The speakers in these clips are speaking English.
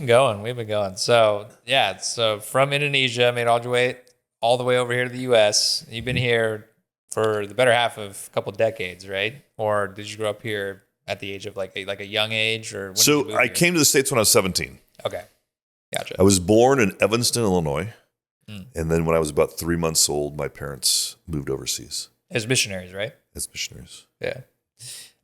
been going. We've been going. So yeah, so from Indonesia, made all the way over here to the U.S. You've been here for the better half of a couple decades, right? Or did you grow up here at the age of like a young age, or when did you So move I here? came to the States when I was 17. Okay, gotcha. I was born in Evanston, Illinois. Mm. And then when I was about 3 months old, my parents moved overseas As missionaries, right? as missionaries. Yeah.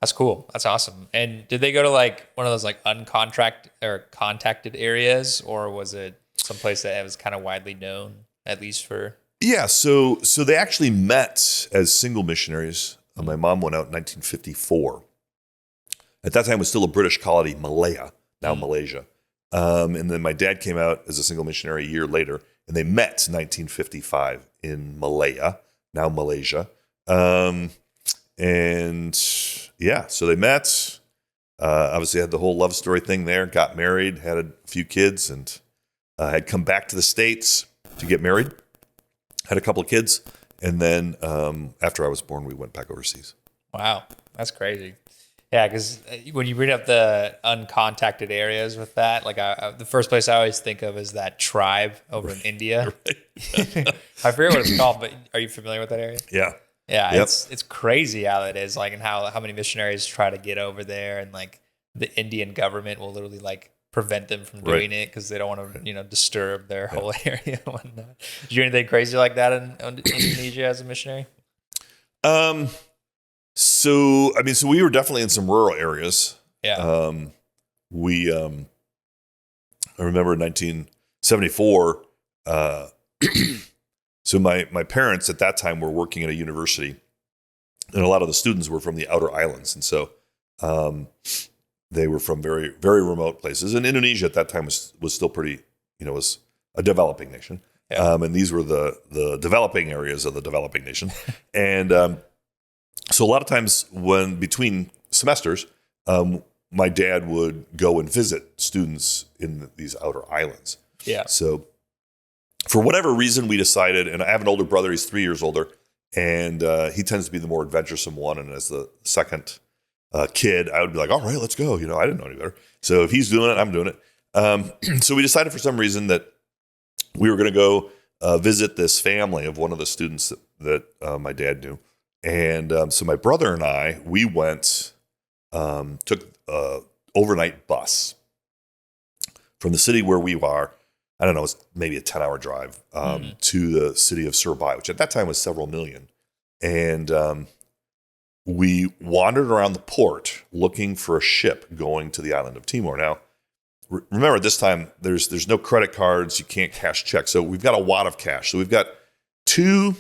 That's cool. That's awesome. And did they go to like one of those like uncontract or contacted areas, or was it someplace that was kind of widely known, at least for? Yeah, so they actually met as single missionaries. My mom went out in 1954. At that time, it was still a British colony, Malaya, now Malaysia. And then my dad came out as a single missionary a year later, and they met in 1955 in Malaya, now Malaysia. And yeah, so they met. Obviously, had the whole love story thing there. Got married, had a few kids, and had come back to the States to get married. Had a couple of kids, and then after I was born, we went back overseas. Wow, that's crazy. Yeah, because when you bring up the uncontacted areas with that, like the first place I always think of is that tribe over in India. Right. I forget what it's called, but are you familiar with that area? Yeah. Yeah, Yep. it's crazy how it is, like, and how many missionaries try to get over there, and like the Indian government will literally like prevent them from doing it because they don't want to, disturb their whole area and whatnot. Did you do anything crazy like that in Indonesia as a missionary? So we were definitely in some rural areas. Yeah. I remember in 1974. So my parents at that time were working at a university, and a lot of the students were from the outer islands, and so they were from very, very remote places. And Indonesia at that time was still pretty, was a developing nation. Yeah. And these were the developing areas of the developing nation. And so a lot of times when between semesters, my dad would go and visit students in these outer islands. Yeah. So for whatever reason, we decided, and I have an older brother, he's 3 years older, and he tends to be the more adventuresome one. And as the second kid, I would be like, all right, let's go. I didn't know any better. So if he's doing it, I'm doing it. So we decided for some reason that we were going to go visit this family of one of the students that my dad knew. And so my brother and I, we went, took an overnight bus from the city where we are. I don't know, it's maybe a 10-hour drive to the city of Surabaya, which at that time was several million. And we wandered around the port looking for a ship going to the island of Timor. Now, remember at this time, there's no credit cards, you can't cash checks. So we've got a wad of cash. So we've got two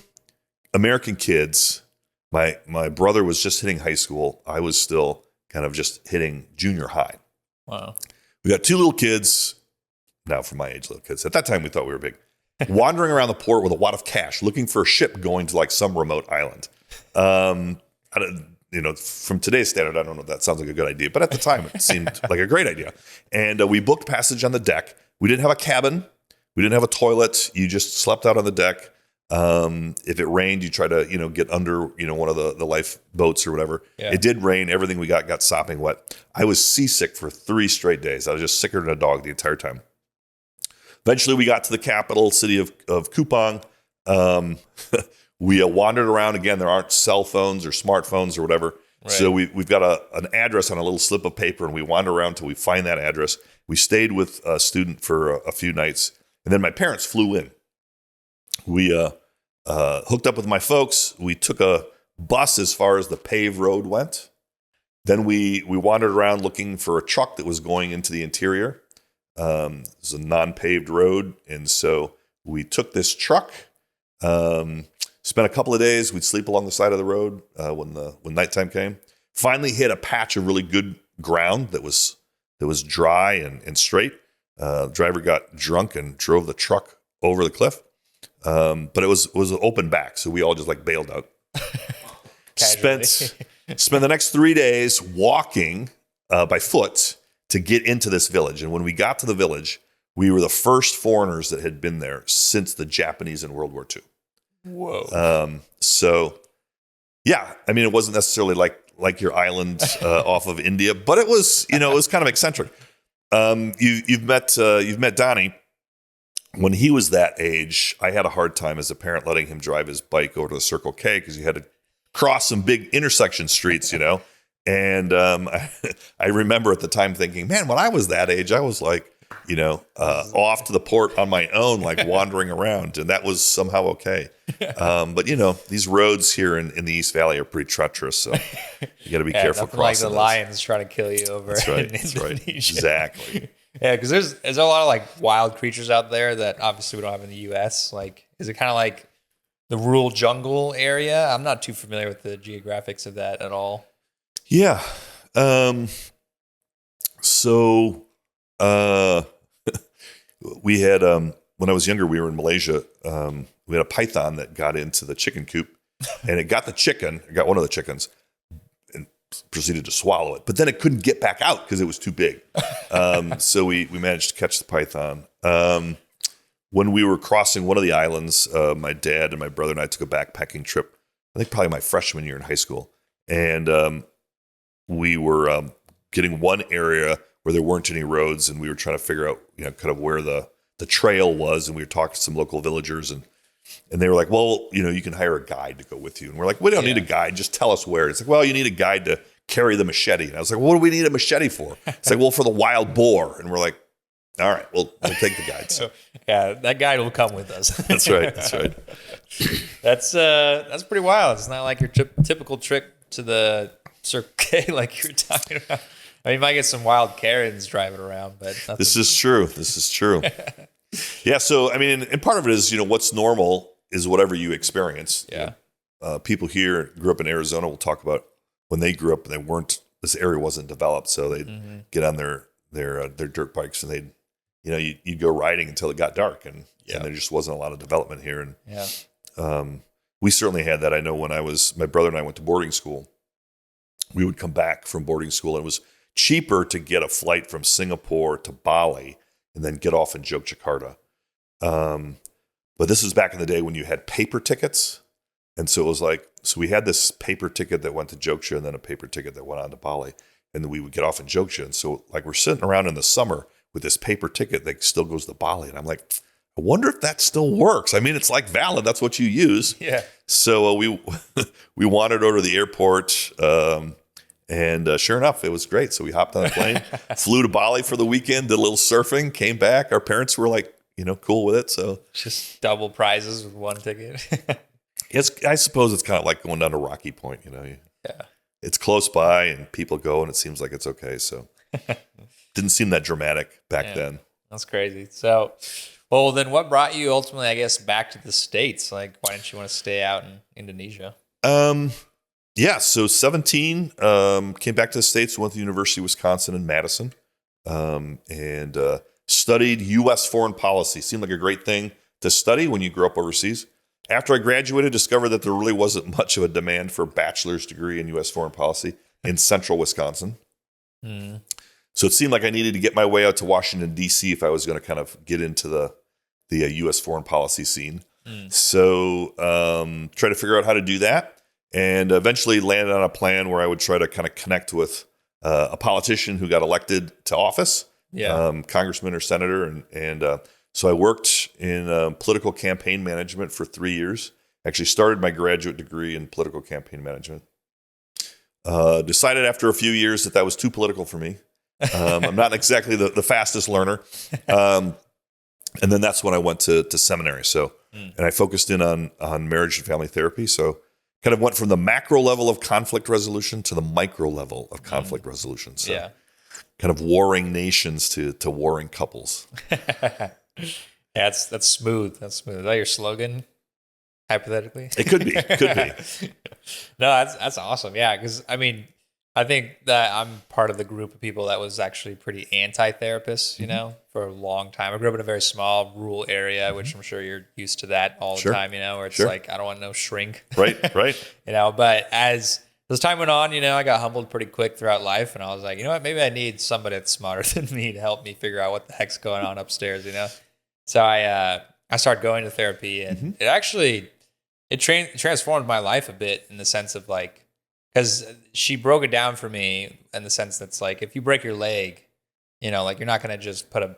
American kids. My brother was just hitting high school. I was still kind of just hitting junior high. Wow. We got two little kids. Now, for my age, little kids. At that time, we thought we were big. Wandering around the port with a wad of cash, looking for a ship going to like some remote island. From today's standard, I don't know if that sounds like a good idea, but at the time, it seemed like a great idea. And we booked passage on the deck. We didn't have a cabin. We didn't have a toilet. You just slept out on the deck. If it rained, you try to, get under, one of the lifeboats or whatever. Yeah. It did rain. Everything we got sopping wet. I was seasick for 3 straight days. I was just sicker than a dog the entire time. Eventually, we got to the capital city of Kupang. We wandered around again. There aren't cell phones or smartphones or whatever. Right. So we've got an address on a little slip of paper, and we wander around till we find that address. We stayed with a student for a few nights, and then my parents flew in. We hooked up with my folks. We took a bus as far as the paved road went. Then we wandered around looking for a truck that was going into the interior. It was a non-paved road, and so we took this truck. Spent a couple of days. We'd sleep along the side of the road when nighttime came. Finally hit a patch of really good ground that was dry and straight. The driver got drunk and drove the truck over the cliff. But it was an open back, so we all just like bailed out. Spent the next 3 days walking by foot to get into this village. And when we got to the village, we were the first foreigners that had been there since the Japanese in World War II. Whoa. So yeah, it wasn't necessarily like your island off of India, but it was, it was kind of eccentric. You've met Donnie. When he was that age, I had a hard time as a parent letting him drive his bike over to the Circle K because he had to cross some big intersection streets, And I remember at the time thinking, man, when I was that age, I was like, off to the port on my own, like wandering around, and that was somehow okay. But these roads here in the East Valley are pretty treacherous, so you got to be careful crossing. Like the those. Lions trying to kill you over. That's right. In That's Indonesia. right. Exactly. Yeah, because there's a lot of like wild creatures out there that obviously we don't have in the U.S. Like, is it kind of like the rural jungle area? I'm not too familiar with the geographics of that at all. Yeah. So we had when I was younger, we were in Malaysia. We had a python that got into the chicken coop, and it got one of the chickens, and proceeded to swallow it. But then it couldn't get back out because it was too big. So we managed to catch the python. When we were crossing one of the islands, my dad and my brother and I took a backpacking trip. I think probably my freshman year in high school, and we were getting one area where there weren't any roads, and we were trying to figure out, kind of where the trail was, and we were talking to some local villagers, and they were like, well, you can hire a guide to go with you. And we're like, we don't need a guide, just tell us where. It's like, well, you need a guide to carry the machete. And I was like, well, what do we need a machete for? It's like, well, for the wild boar. And we're like, all right, we'll take the guide. So, yeah, that guide will come with us. That's right. That's right. That's pretty wild. It's not like your typical trip to the Circle K like you were talking about. I mean, you might get some wild Karens driving around, but nothing. This is true. Yeah. So, I mean, and part of it is, what's normal is whatever you experience. Yeah. People here grew up in Arizona will talk about when they grew up and this area wasn't developed. So they'd get on their dirt bikes and they'd, you'd go riding until it got dark and there just wasn't a lot of development here. And we certainly had that. I know when my brother and I went to boarding school, we would come back from boarding school and it was cheaper to get a flight from Singapore to Bali and then get off in Yogyakarta. But this was back in the day when you had paper tickets. And so it was like, so we had this paper ticket that went to Jogja and then a paper ticket that went on to Bali. And then we would get off in Jogja. And so like we're sitting around in the summer with this paper ticket that still goes to Bali. And I'm like, I wonder if that still works. I mean, it's like valid. That's what you use. Yeah. So we wandered over to the airport. And sure enough, it was great. So we hopped on a plane, flew to Bali for the weekend, did a little surfing, came back. Our parents were like, cool with it. So just double prizes with one ticket. I suppose it's kind of like going down to Rocky Point. Yeah. It's close by and people go and it seems like it's okay. So didn't seem that dramatic back then. That's crazy. So, well, then what brought you ultimately, I guess, back to the States? Like, why didn't you want to stay out in Indonesia? Yeah, so 17, came back to the States, went to the University of Wisconsin in Madison, and studied U.S. foreign policy. Seemed like a great thing to study when you grew up overseas. After I graduated, discovered that there really wasn't much of a demand for a bachelor's degree in U.S. foreign policy in central Wisconsin. So it seemed like I needed to get my way out to Washington, D.C. if I was going to kind of get into the U.S. foreign policy scene. So try to figure out how to do that. And eventually landed on a plan where I would try to kind of connect with a politician who got elected to office, congressman or senator. And so I worked in political campaign management for 3 years. Actually started my graduate degree in political campaign management. Decided after a few years that was too political for me. I'm not exactly the fastest learner. And then that's when I went to seminary. So, and I focused in on marriage and family therapy. So kind of went from the macro level of conflict resolution to the micro level of conflict resolution. So kind of warring nations to warring couples. That's smooth. That's smooth. Is that your slogan? Hypothetically? It could be. No, that's awesome. Yeah. Cause I mean, I think that I'm part of the group of people that was actually pretty anti-therapist, for a long time. I grew up in a very small rural area, which I'm sure you're used to that all the time, where it's like, I don't want no shrink. Right. But as time went on, I got humbled pretty quick throughout life. And I was like, you know what, maybe I need somebody that's smarter than me to help me figure out what the heck's going on upstairs, So I started going to therapy and it transformed my life a bit in the sense of like, because she broke it down for me in the sense that's like, if you break your leg, You know, like you're not going to just put a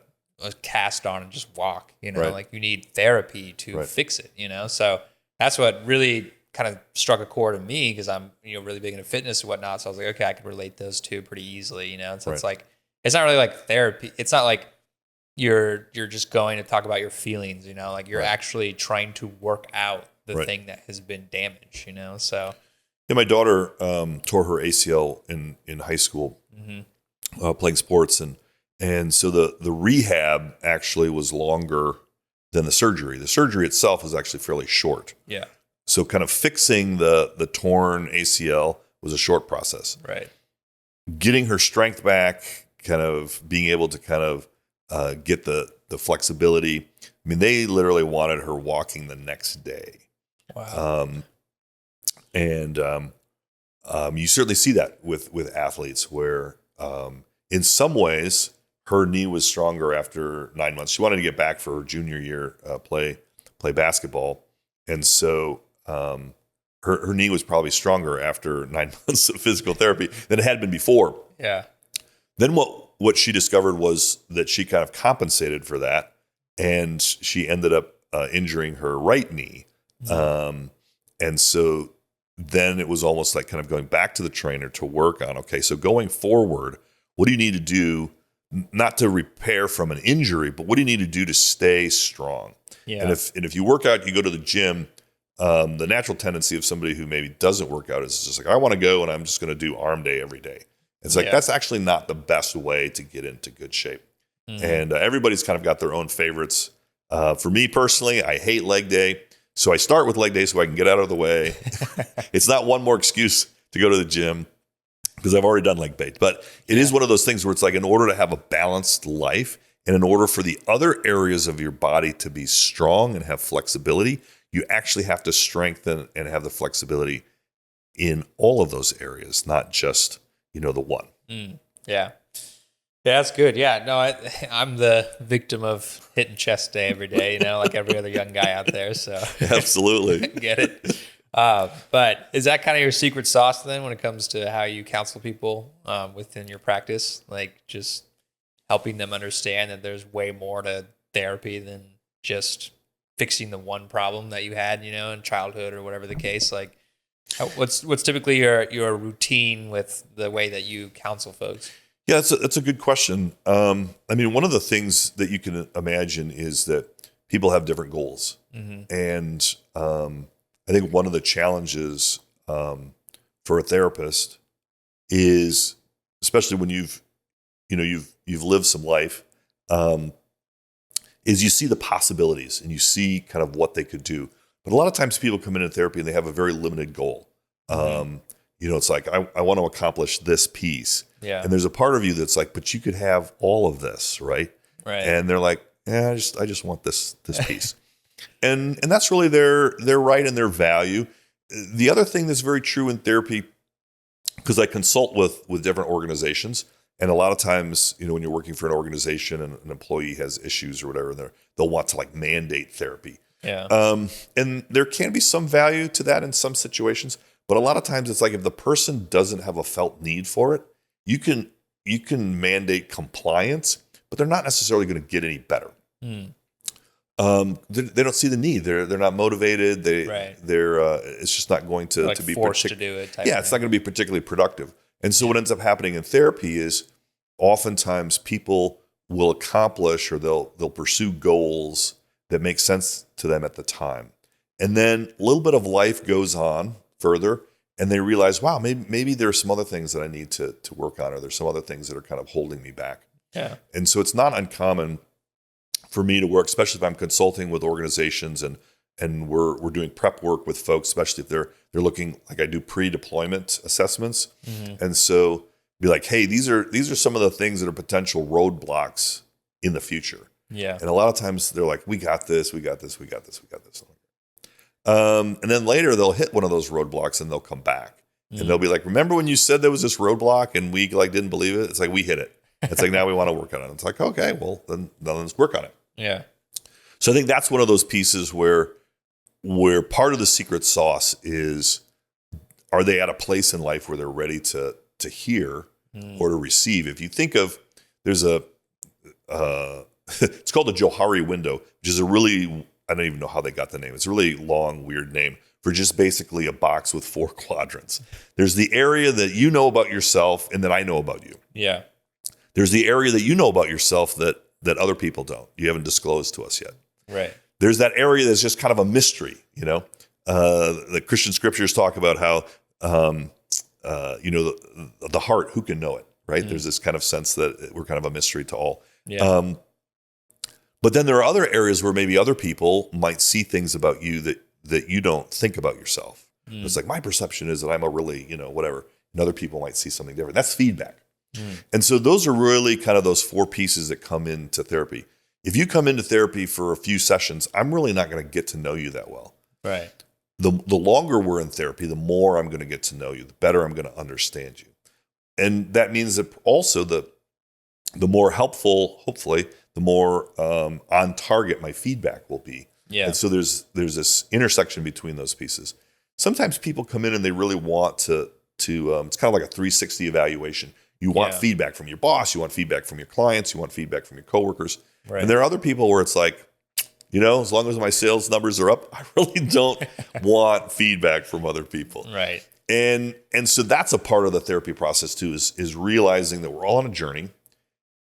cast on and just walk, you know, Right. like you need therapy to Right. fix it, you know? So that's what really kind of struck a chord in me because I'm, you know, really big into fitness and whatnot. So I was like, okay, I can relate those two pretty easily, you know? So it's Right. like, it's not really like therapy. It's not like you're just going to talk about your feelings, you know, like you're Right. actually trying to work out the Right. thing that has been damaged, you know? So, Yeah, my daughter tore her ACL in high school playing sports, and so the rehab actually was longer than the surgery. The surgery itself was actually fairly short. yeah. So kind of fixing the torn ACL was a short process. Right. Getting her strength back, kind of being able to kind of get the flexibility. I mean, they literally wanted her walking the next day. Wow. And you certainly see that with athletes where in some ways her knee was stronger after 9 months. She wanted to get back for her junior year, play basketball. And so her knee was probably stronger after 9 months of physical therapy than it had been before. Yeah. Then what she discovered was that she kind of compensated for that, and she ended up injuring her right knee. And so then it was almost like kind of going back to the trainer to work on, okay, so going forward, what do you need to do, not to repair from an injury, but what do you need to do to stay strong? Yeah. And if you work out, you go to the gym, the natural tendency of somebody who maybe doesn't work out is just like, I want to go and I'm just going to do arm day every day. It's like, that's actually not the best way to get into good shape. And everybody's kind of got their own favorites. For me personally, I hate leg day. So I start with leg day so I can get out of the way. It's not one more excuse to go to the gym because I've already done leg day. But it is one of those things where it's like, in order to have a balanced life and in order for the other areas of your body to be strong and have flexibility, you actually have to strengthen and have the flexibility in all of those areas, not just, the one. Yeah. Yeah, that's good. Yeah, no, I'm the victim of hitting chest day every day, like every other young guy out there. So Absolutely. Get it. But is that kind of your secret sauce then when it comes to how you counsel people within your practice? Like just helping them understand that there's way more to therapy than just fixing the one problem that you had, in childhood or whatever the case. Like what's typically your routine with the way that you counsel folks? Yeah, that's a good question. I mean, one of the things that you can imagine is that people have different goals. And I think one of the challenges for a therapist is, especially when you've lived some life, is you see the possibilities and you see kind of what they could do. But a lot of times people come into therapy and they have a very limited goal. It's like, I want to accomplish this piece. Yeah. And there's a part of you that's like, but you could have all of this, right? Right. And they're like, yeah, I just want this piece. and that's really their right and their value. The other thing that's very true in therapy, because I consult with different organizations, and a lot of times, when you're working for an organization and an employee has issues or whatever, they'll want to like mandate therapy. Yeah. And there can be some value to that in some situations, but a lot of times it's like if the person doesn't have a felt need for it, you can mandate compliance, but they're not necessarily going to get any better. They don't see the need. They're not motivated. It's just not going to be forced to do it. It's not going to be particularly productive. And so what ends up happening in therapy is oftentimes people will accomplish or they'll pursue goals that make sense to them at the time. And then a little bit of life goes on further and they realize, wow, maybe there's some other things that I need to work on, or there's some other things that are kind of holding me back. Yeah. And so it's not uncommon for me to work, especially if I'm consulting with organizations and we're doing prep work with folks, especially if they're looking, like I do pre-deployment assessments. And so be like, hey, these are some of the things that are potential roadblocks in the future. Yeah. And a lot of times they're like, we got this. And then later they'll hit one of those roadblocks and they'll come back and they'll be like, remember when you said there was this roadblock and we didn't believe it? It's like, we hit it. It's like, now we want to work on it. It's like, okay, well then let's work on it. Yeah. So I think that's one of those pieces where part of the secret sauce is, are they at a place in life where they're ready to hear or to receive? If you think of, there's a it's called the Johari window, which is I don't even know how they got the name. It's a really long, weird name for just basically a box with 4 quadrants. There's the area that you know about yourself and that I know about you. Yeah. There's the area that you know about yourself that other people don't. You haven't disclosed to us yet. Right. There's that area that's just kind of a mystery, the Christian scriptures talk about how, the heart, who can know it, right? There's this kind of sense that we're kind of a mystery to all. Yeah. But then there are other areas where maybe other people might see things about you that you don't think about yourself. It's like, my perception is that I'm a really, whatever. And other people might see something different. That's feedback. And so those are really kind of those 4 pieces that come into therapy. If you come into therapy for a few sessions, I'm really not going to get to know you that well. Right. The longer we're in therapy, the more I'm going to get to know you, the better I'm going to understand you. And that means that also the more helpful, hopefully, the more on target my feedback will be. Yeah. And so there's this intersection between those pieces. Sometimes people come in and they really want to it's kind of like a 360 evaluation. You want feedback from your boss, you want feedback from your clients, you want feedback from your coworkers. Right. And there are other people where it's like, as long as my sales numbers are up, I really don't want feedback from other people. Right. And so that's a part of the therapy process too, is realizing that we're all on a journey.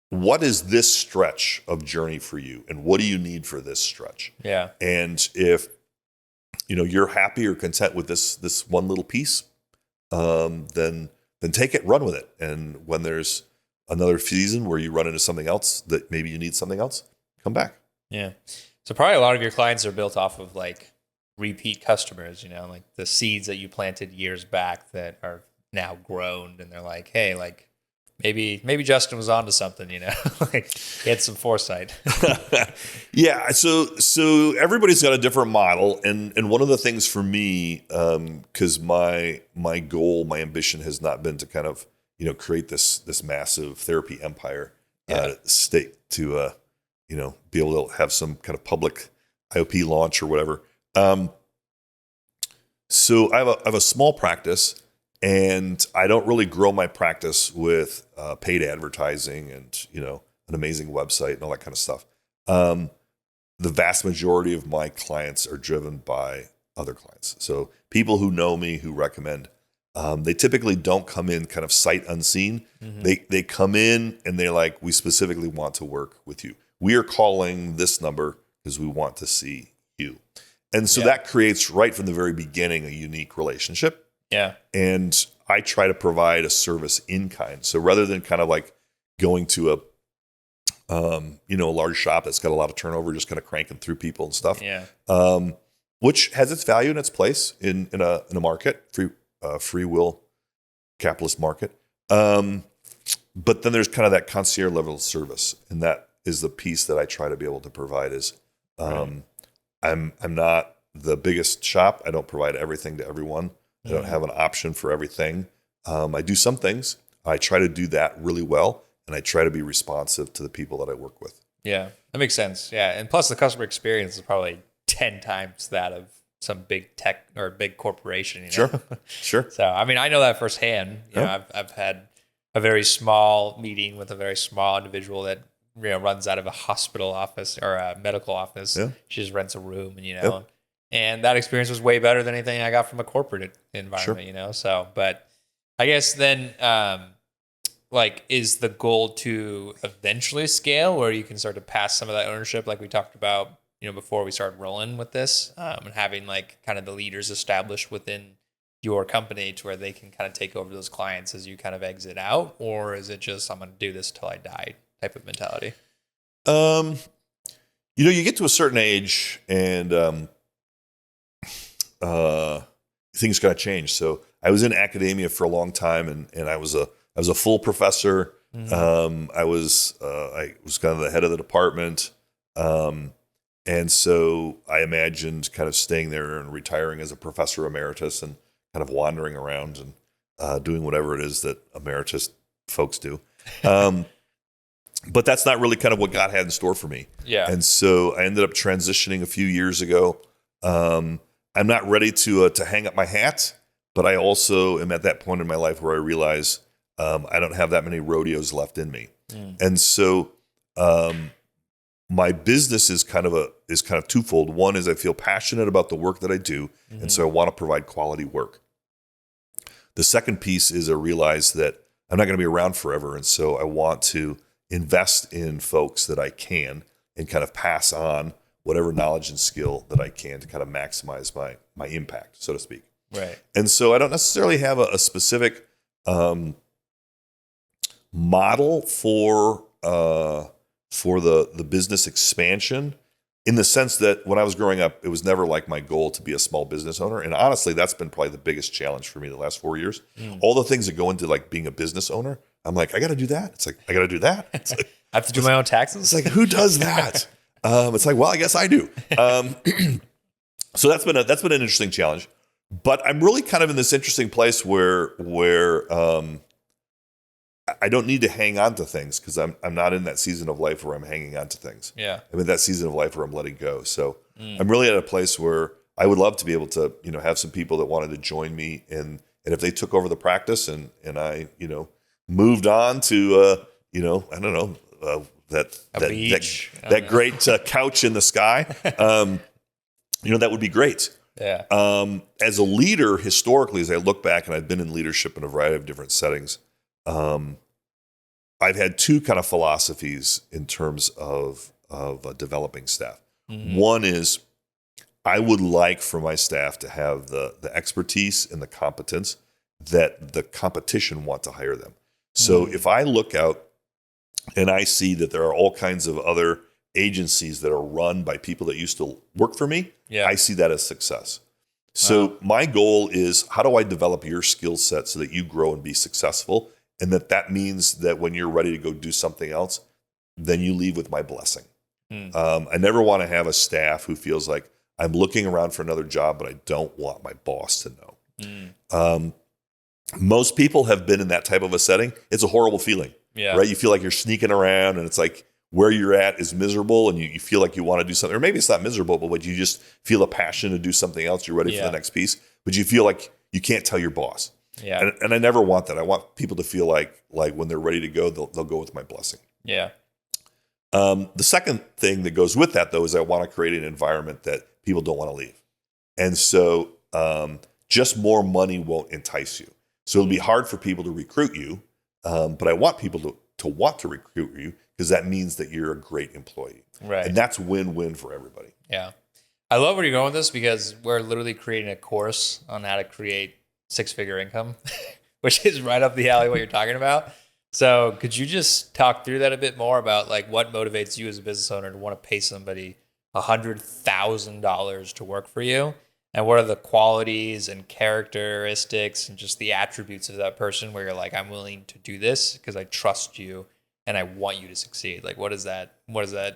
What is this stretch of journey for you? And what do you need for this stretch? Yeah. And if, you're happy or content with this one little piece, then take it, run with it. And when there's another season where you run into something else that maybe you need something else, come back. Yeah. So probably a lot of your clients are built off of like repeat customers, like the seeds that you planted years back that are now grown, and they're like, hey, like maybe Justin was onto something, like he had some foresight. Yeah. So everybody's got a different model. And one of the things for me, cause my goal, my ambition has not been to kind of, create this massive therapy empire, state to, be able to have some kind of public IOP launch or whatever. So I have a small practice, and I don't really grow my practice with paid advertising and, an amazing website and all that kind of stuff. The vast majority of my clients are driven by other clients. So people who know me, who recommend, they typically don't come in kind of sight unseen. Mm-hmm. They come in and they're like, we specifically want to work with you. We are calling this number because we want to see you. And so that creates right from the very beginning a unique relationship. Yeah. And I try to provide a service in kind. So rather than kind of like going to a large shop that's got a lot of turnover, just kind of cranking through people and stuff. Yeah. Which has its value and its place in a market, free will capitalist market. But then there's kind of that concierge level of service, and that is the piece that I try to be able to provide. Is I'm not the biggest shop. I don't provide everything to everyone. I don't have an option for everything. I do some things. I try to do that really well, and I try to be responsive to the people that I work with. Yeah, that makes sense. Yeah, and plus the customer experience is probably 10 times that of some big tech or big corporation. Sure. So, I mean, I know that firsthand. I've had a very small meeting with a very small individual that runs out of a hospital office or a medical office. Yeah. She just rents a room, and and that experience was way better than anything I got from a corporate environment. So, but I guess then, is the goal to eventually scale where you can start to pass some of that ownership, like we talked about, before we started rolling with this, and having like kind of the leaders established within your company to where they can kind of take over those clients as you kind of exit out? Or is it just, I'm going to do this till I die type of mentality? You get to a certain age and things got to change. So I was in academia for a long time, and I was a full professor. Mm-hmm. I was kind of the head of the department. And so I imagined kind of staying there and retiring as a professor emeritus and kind of wandering around and doing whatever it is that emeritus folks do. But that's not really kind of what God had in store for me. Yeah. And so I ended up transitioning a few years ago. I'm not ready to hang up my hat, but I also am at that point in my life where I realize I don't have that many rodeos left in me. And so my business is kind of twofold. One is I feel passionate about the work that I do, and so I want to provide quality work. The second piece is I realize that I'm not going to be around forever, and so I want to invest in folks that I can and kind of pass on whatever knowledge and skill that I can to kind of maximize my impact, so to speak. Right. And so I don't necessarily have a specific model for the business expansion, in the sense that when I was growing up, it was never like my goal to be a small business owner. And honestly, that's been probably the biggest challenge for me the last 4 years. All the things that go into like being a business owner, I'm like, I got to do that. It's like, I got to do that. It's like, I have to do my own taxes. It's like, who does that? It's like, well, I guess I do. So that's been an interesting challenge. But I'm really kind of in this interesting place where I don't need to hang on to things, because I'm not in that season of life where I'm hanging on to things. Yeah. I'm in that season of life where I'm letting go. So I'm really at a place where I would love to be able to, have some people that wanted to join me, and if they took over the practice and I, moved on to, I don't know, that great couch in the sky, that would be great. Yeah. As a leader, historically, as I look back, and I've been in leadership in a variety of different settings, I've had two kind of philosophies in terms of developing staff. One is I would like for my staff to have the expertise and the competence that the competition want to hire them. So if I look out and I see that there are all kinds of other agencies that are run by people that used to work for me, I see that as success. So my goal is, how do I develop your skill set so that you grow and be successful? And that means that when you're ready to go do something else, then you leave with my blessing. I never want to have a staff who feels like I'm looking around for another job, but I don't want my boss to know. Most people have been in that type of a setting. It's a horrible feeling, right? You feel like you're sneaking around, and it's like where you're at is miserable, and you feel like you want to do something. Or maybe it's not miserable, but you just feel a passion to do something else. You're ready for the next piece, but you feel like you can't tell your boss. Yeah. And I never want that. I want people to feel like when they're ready to go, they'll go with my blessing. Yeah. The second thing that goes with that, though, is I want to create an environment that people don't want to leave. And so just more money won't entice you. So it'll be hard for people to recruit you, but I want people to want to recruit you, because that means that you're a great employee. Right. And that's win-win for everybody. Yeah. I love where you're going with this, because we're literally creating a course on how to create six-figure income, which is right up the alley what you're talking about. So could you just talk through that a bit more about like what motivates you as a business owner to want to pay somebody $100,000 to work for you? And what are the qualities and characteristics and just the attributes of that person where you're like, I'm willing to do this because I trust you and I want you to succeed? Like, what does that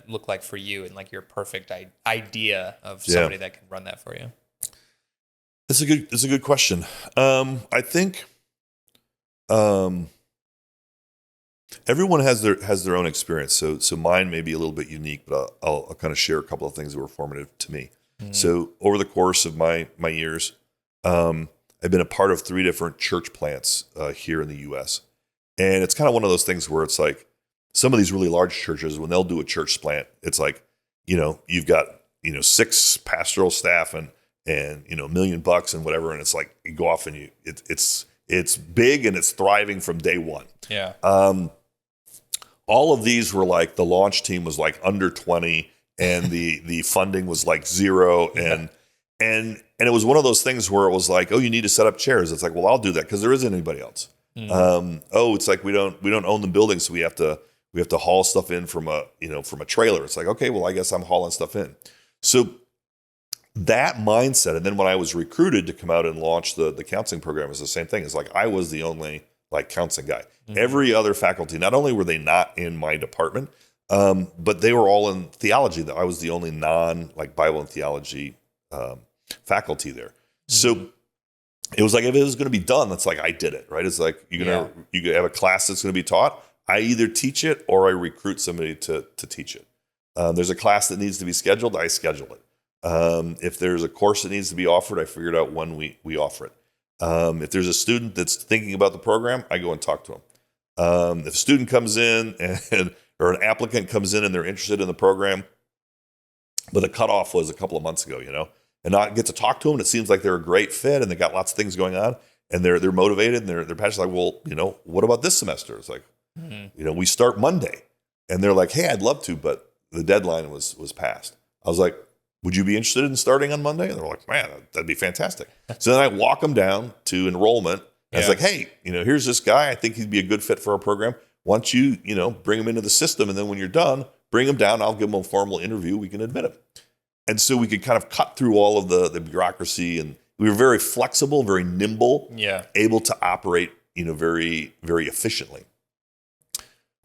look like for you, and like your perfect idea of somebody that can run that for you? It's a good question. I think everyone has their own experience. So mine may be a little bit unique, but I'll kind of share a couple of things that were formative to me. So over the course of my years, I've been a part of 3 different church plants here in the U.S. And it's kind of one of those things where it's like some of these really large churches, when they'll do a church plant, it's like, you've got 6 pastoral staff and $1 million and whatever, and it's like you go off and it's big and it's thriving from day one. Yeah. All of these were like, the launch team was like under 20, and the funding was like 0, and it was one of those things where it was like, oh, you need to set up chairs. It's like, well, I'll do that because there isn't anybody else. It's like we don't own the building, so we have to haul stuff in from a trailer. It's like, okay, well, I guess I'm hauling stuff in. So that mindset, and then when I was recruited to come out and launch the counseling program, was the same thing. It's like I was the only like counseling guy. Every other faculty, not only were they not in my department, but they were all in theology. That I was the only non-like Bible and theology faculty there. So it was like, if it was going to be done, that's like I did it, right? It's like you have a class that's going to be taught. I either teach it or I recruit somebody to teach it. There's a class that needs to be scheduled, I schedule it. If there's a course that needs to be offered, I figured out when we offer it. If there's a student that's thinking about the program, I go and talk to them. If a student comes in and or an applicant comes in and they're interested in the program, but the cutoff was a couple of months ago, and I get to talk to them. And it seems like they're a great fit and they got lots of things going on and they're motivated and they're passionate. Like, well, what about this semester? It's like, we start Monday, and they're like, hey, I'd love to, but the deadline was passed. I was like, would you be interested in starting on Monday? And they're like, man, that'd be fantastic. So then I walk them down to enrollment. And it's like, hey, here's this guy. I think he'd be a good fit for our program. Why don't you, bring him into the system, and then when you're done, bring him down. I'll give him a formal interview. We can admit him. And so we could kind of cut through all of the bureaucracy, and we were very flexible, very nimble, able to operate, very, very efficiently.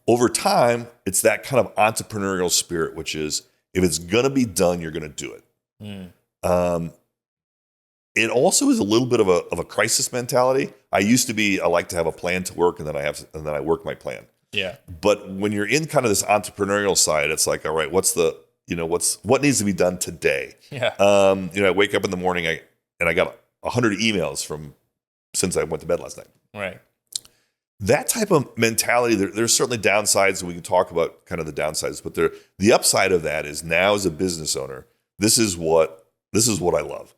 Over time, it's that kind of entrepreneurial spirit, which is, if it's going to be done, you're going to do it. It also is a little bit of a crisis mentality. I like to have a plan to work, and then I work my plan. Yeah. But when you're in kind of this entrepreneurial side, it's like, all right, what needs to be done today? Yeah. I wake up in the morning, and I got 100 emails since I went to bed last night. Right. That type of mentality, there's certainly downsides, and we can talk about kind of the downsides, but the upside of that is, now as a business owner, this is what I love.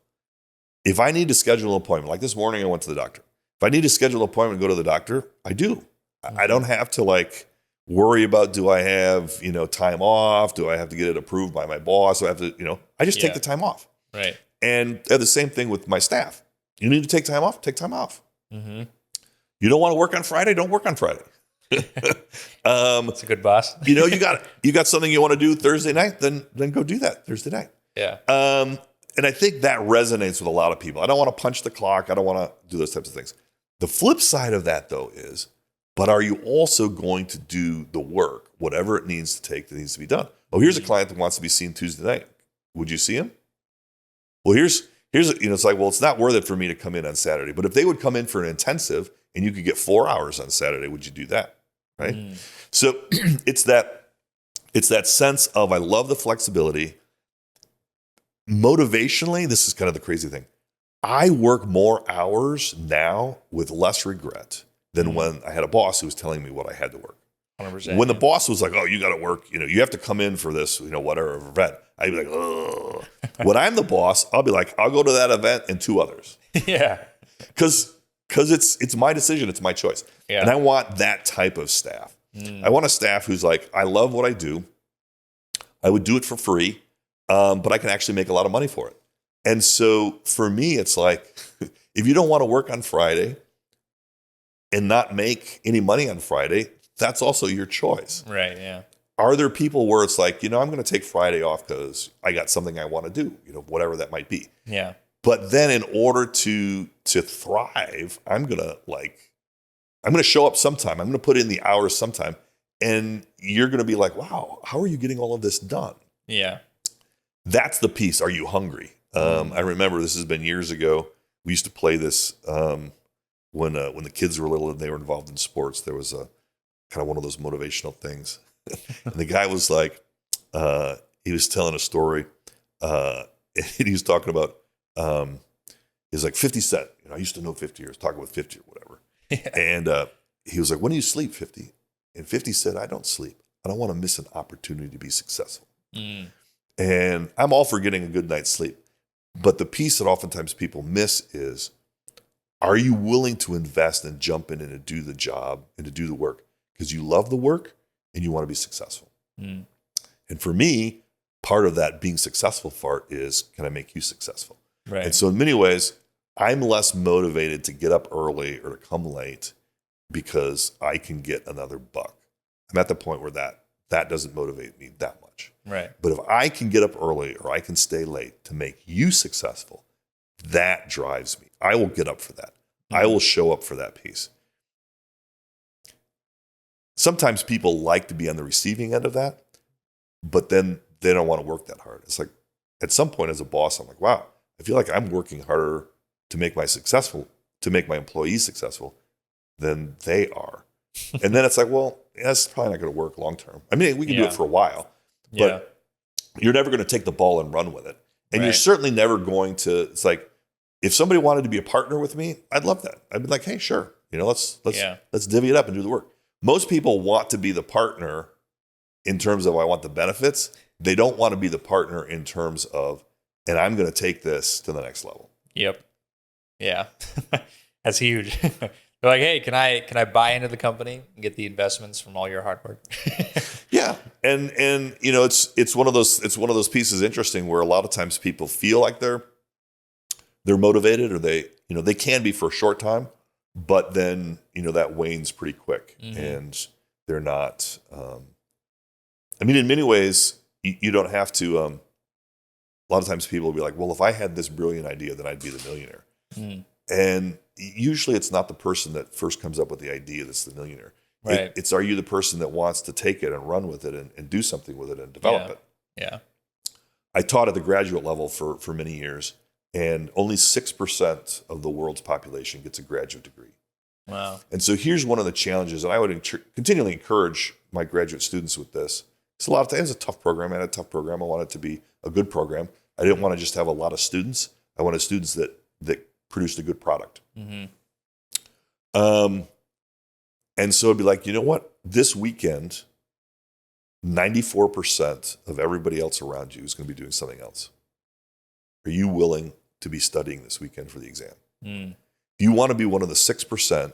If I need to schedule an appointment, like this morning I went to the doctor. If I need to schedule an appointment and go to the doctor, I do. I don't have to worry about, do I have, time off? Do I have to get it approved by my boss? Do I have to, I just take the time off. Right. And I have the same thing with my staff. You need to take time off? Take time off. Mm-hmm. You don't want to work on Friday? Don't work on Friday. That's a good boss. you got something you want to do Thursday night? Then go do that Thursday night. Yeah. And I think that resonates with a lot of people. I don't want to punch the clock. I don't want to do those types of things. The flip side of that, though, is, but are you also going to do the work, whatever it needs to take that needs to be done? Oh, here's a client that wants to be seen Tuesday night. Would you see him? Well, here's it's like, well, it's not worth it for me to come in on Saturday. But if they would come in for an intensive and you could get 4 hours on Saturday, would you do that? Right? So it's that sense of, I love the flexibility. Motivationally, this is kind of the crazy thing. I work more hours now with less regret than when I had a boss who was telling me what I had to work. 100%. When the boss was like, oh, you got to work, you have to come in for this, whatever event. I'd be like, oh. When I'm the boss, I'll be like, I'll go to that event and 2 others. Yeah. Because it's my decision. It's my choice. Yeah. And I want that type of staff. I want a staff who's like, I love what I do. I would do it for free. But I can actually make a lot of money for it. And so for me, it's like, if you don't want to work on Friday and not make any money on Friday, that's also your choice. Right, yeah. Are there people where it's like, I'm going to take Friday off because I got something I want to do, whatever that might be. Yeah. But then in order to thrive, I'm going to show up sometime. I'm going to put in the hours sometime. And you're going to be like, wow, how are you getting all of this done? Yeah. That's the piece. Are you hungry? I remember, this has been years ago. We used to play this when the kids were little and they were involved in sports. There was a kind of one of those motivational things. And the guy was like, he was telling a story. And he was talking about, he's like 50 Cent. I used to know 50 years, talking with 50 or whatever. Yeah. And he was like, when do you sleep, 50? And 50 said, I don't sleep. I don't want to miss an opportunity to be successful. And I'm all for getting a good night's sleep. But the piece that oftentimes people miss is, are you willing to invest and jump in and to do the job and to do the work because you love the work and you want to be successful? And for me, part of that being successful part is, can I make you successful? Right. And so in many ways, I'm less motivated to get up early or to come late because I can get another buck. I'm at the point where that doesn't motivate me that much. Right. But if I can get up early or I can stay late to make you successful, that drives me. I will get up for that. I will show up for that piece. Sometimes people like to be on the receiving end of that, but then they don't want to work that hard. It's like, at some point as a boss, I'm like, wow, I feel like I'm working harder to make my employees successful than they are. And then it's like, well, that's probably not going to work long term. I mean, we can do it for a while, but you're never going to take the ball and run with it. And you're certainly never going to, it's like, if somebody wanted to be a partner with me, I'd love that. I'd be like, hey, sure. Let's divvy it up and do the work. Most people want to be the partner in terms of I want the benefits. They don't want to be the partner in terms of, and I'm going to take this to the next level. Yep. Yeah. That's huge. They're like, hey, can I buy into the company and get the investments from all your hard work? Yeah. And it's one of those pieces interesting where a lot of times people feel like they're motivated, or they can be for a short time, but then, that wanes pretty quick, and they're not, in many ways, you don't have to, a lot of times people will be like, well, if I had this brilliant idea, then I'd be the millionaire. And usually it's not the person that first comes up with the idea that's the millionaire. Right. It's, are you the person that wants to take it and run with it and do something with it and develop it? Yeah. I taught at the graduate level for many years, and only 6% of the world's population gets a graduate degree. Wow. And so here's one of the challenges, and I would continually encourage my graduate students with this. It's a lot of times, it was a tough program. I had a tough program. I wanted it to be a good program. I didn't want to just have a lot of students. I wanted students that produced a good product. And so it'd be like, you know what? This weekend, 94% of everybody else around you is going to be doing something else. Are you willing to be studying this weekend for the exam? If you want to be one of the 6%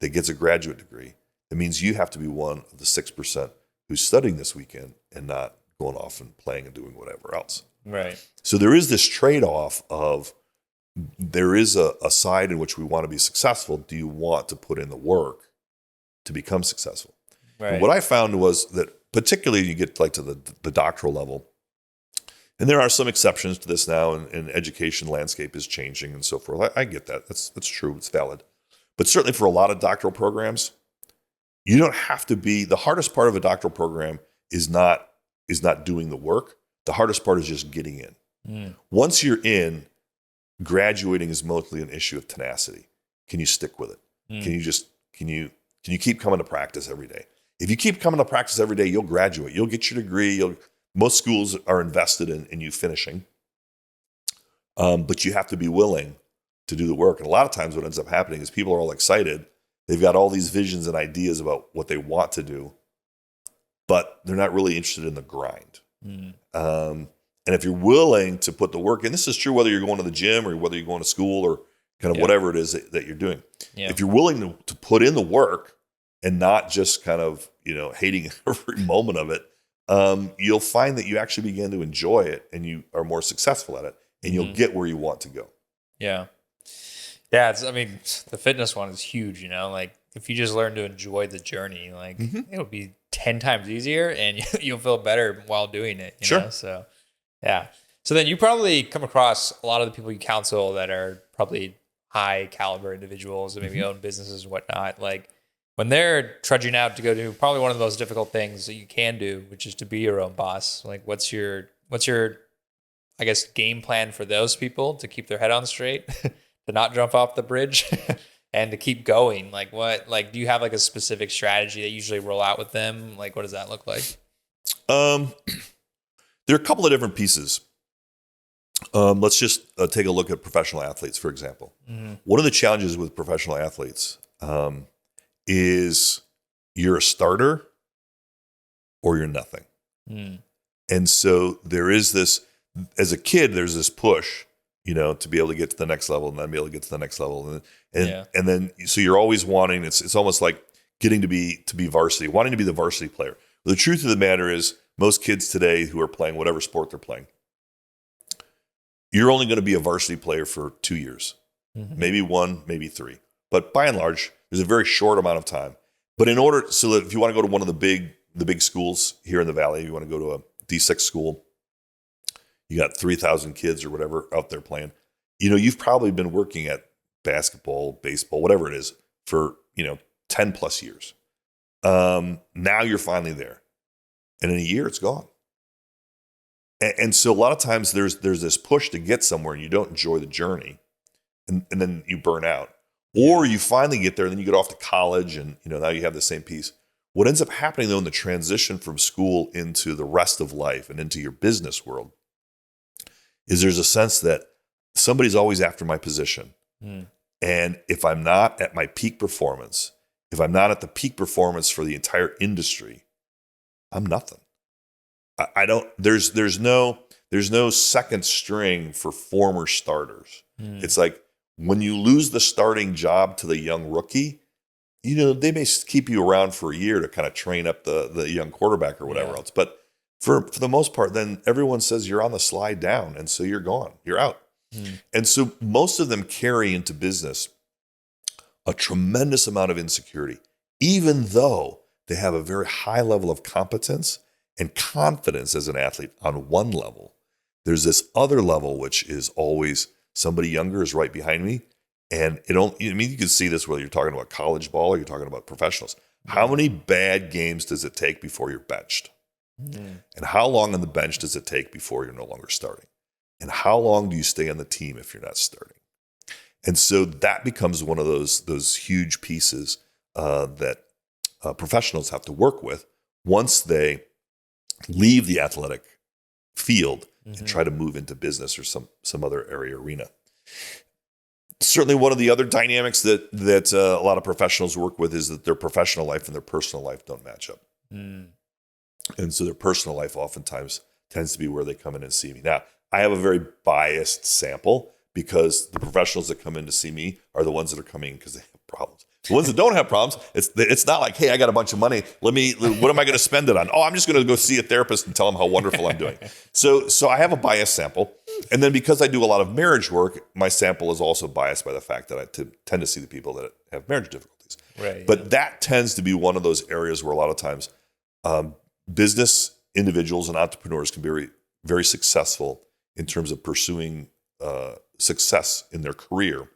that gets a graduate degree, it means you have to be one of the 6% who's studying this weekend and not going off and playing and doing whatever else. Right. So there is this trade-off of, there is a side in which we want to be successful. Do you want to put in the work to become successful? Right. And what I found was that, particularly you get like to the doctoral level, and there are some exceptions to this now, and education landscape is changing and so forth. I get that. That's true. It's valid. But certainly for a lot of doctoral programs, you don't have to be, the hardest part of a doctoral program is not doing the work. The hardest part is just getting in. Once you're in, graduating is mostly an issue of tenacity. Can you stick with it? Can you keep coming to practice every day? If you keep coming to practice every day, you'll graduate. You'll get your degree. Most schools are invested in you finishing. But you have to be willing to do the work. And a lot of times what ends up happening is people are all excited. They've got all these visions and ideas about what they want to do, but they're not really interested in the grind. And if you're willing to put the work in, this is true whether you're going to the gym or whether you're going to school or kind of whatever it is that you're doing. If you're willing to put in the work and not just kind of, hating every moment of it, you'll find that you actually begin to enjoy it and you are more successful at it, and you'll get where you want to go. Yeah. Yeah. The fitness one is huge, like if you just learn to enjoy the journey, like it'll be 10 times easier and you'll feel better while doing it. You know? So, yeah. So then you probably come across a lot of the people you counsel that are probably high caliber individuals that maybe own businesses and whatnot. Like when they're trudging out to go do probably one of those difficult things that you can do, which is to be your own boss. Like what's your, I guess, game plan for those people to keep their head on straight, to not jump off the bridge and to keep going? Do you have like a specific strategy that you usually roll out with them? Like, what does that look like? There are a couple of different pieces. Let's just take a look at professional athletes, for example. One of the challenges with professional athletes is you're a starter or you're nothing. And so there is this, as a kid, there's this push, to be able to get to the next level and then be able to get to the next level. And then, so you're always wanting, it's almost like getting to be varsity, wanting to be the varsity player. But the truth of the matter is, most kids today who are playing whatever sport they're playing, you're only going to be a varsity player for 2 years, maybe 1, maybe 3. But by and large, there's a very short amount of time. But so that if you want to go to one of the big schools here in the Valley, you want to go to a D6 school, you got 3,000 kids or whatever out there playing, you've probably been working at basketball, baseball, whatever it is for, 10 plus years. Now you're finally there. And in a year, it's gone. And so a lot of times there's this push to get somewhere and you don't enjoy the journey, and then you burn out. Or you finally get there and then you get off to college and now you have the same piece. What ends up happening though in the transition from school into the rest of life and into your business world is there's a sense that somebody's always after my position. And if I'm not at my peak performance, if I'm not at the peak performance for the entire industry, I'm nothing. I don't. There's no second string for former starters. It's like when you lose the starting job to the young rookie, they may keep you around for a year to kind of train up the young quarterback or whatever else. But for the most part, then everyone says you're on the slide down, and so you're gone, you're out. And so most of them carry into business a tremendous amount of insecurity, even though they have a very high level of competence and confidence as an athlete on one level. There's this other level, which is always somebody younger is right behind me. And you can see this whether you're talking about college ball or you're talking about professionals. How many bad games does it take before you're benched? And how long on the bench does it take before you're no longer starting? And how long do you stay on the team if you're not starting? And so that becomes one of those huge pieces that professionals have to work with once they leave the athletic field and try to move into business or some other area arena. Certainly one of the other dynamics that a lot of professionals work with is that their professional life and their personal life don't match up. And so their personal life oftentimes tends to be where they come in and see me. Now, I have a very biased sample because the professionals that come in to see me are the ones that are coming because they have problems. The ones that don't have problems, it's not like, hey, I got a bunch of money. What am I going to spend it on? Oh, I'm just going to go see a therapist and tell them how wonderful I'm doing. So I have a biased sample. And then because I do a lot of marriage work, my sample is also biased by the fact that I tend to see the people that have marriage difficulties. Right. But that tends to be one of those areas where a lot of times business individuals and entrepreneurs can be very, very successful in terms of pursuing success in their career.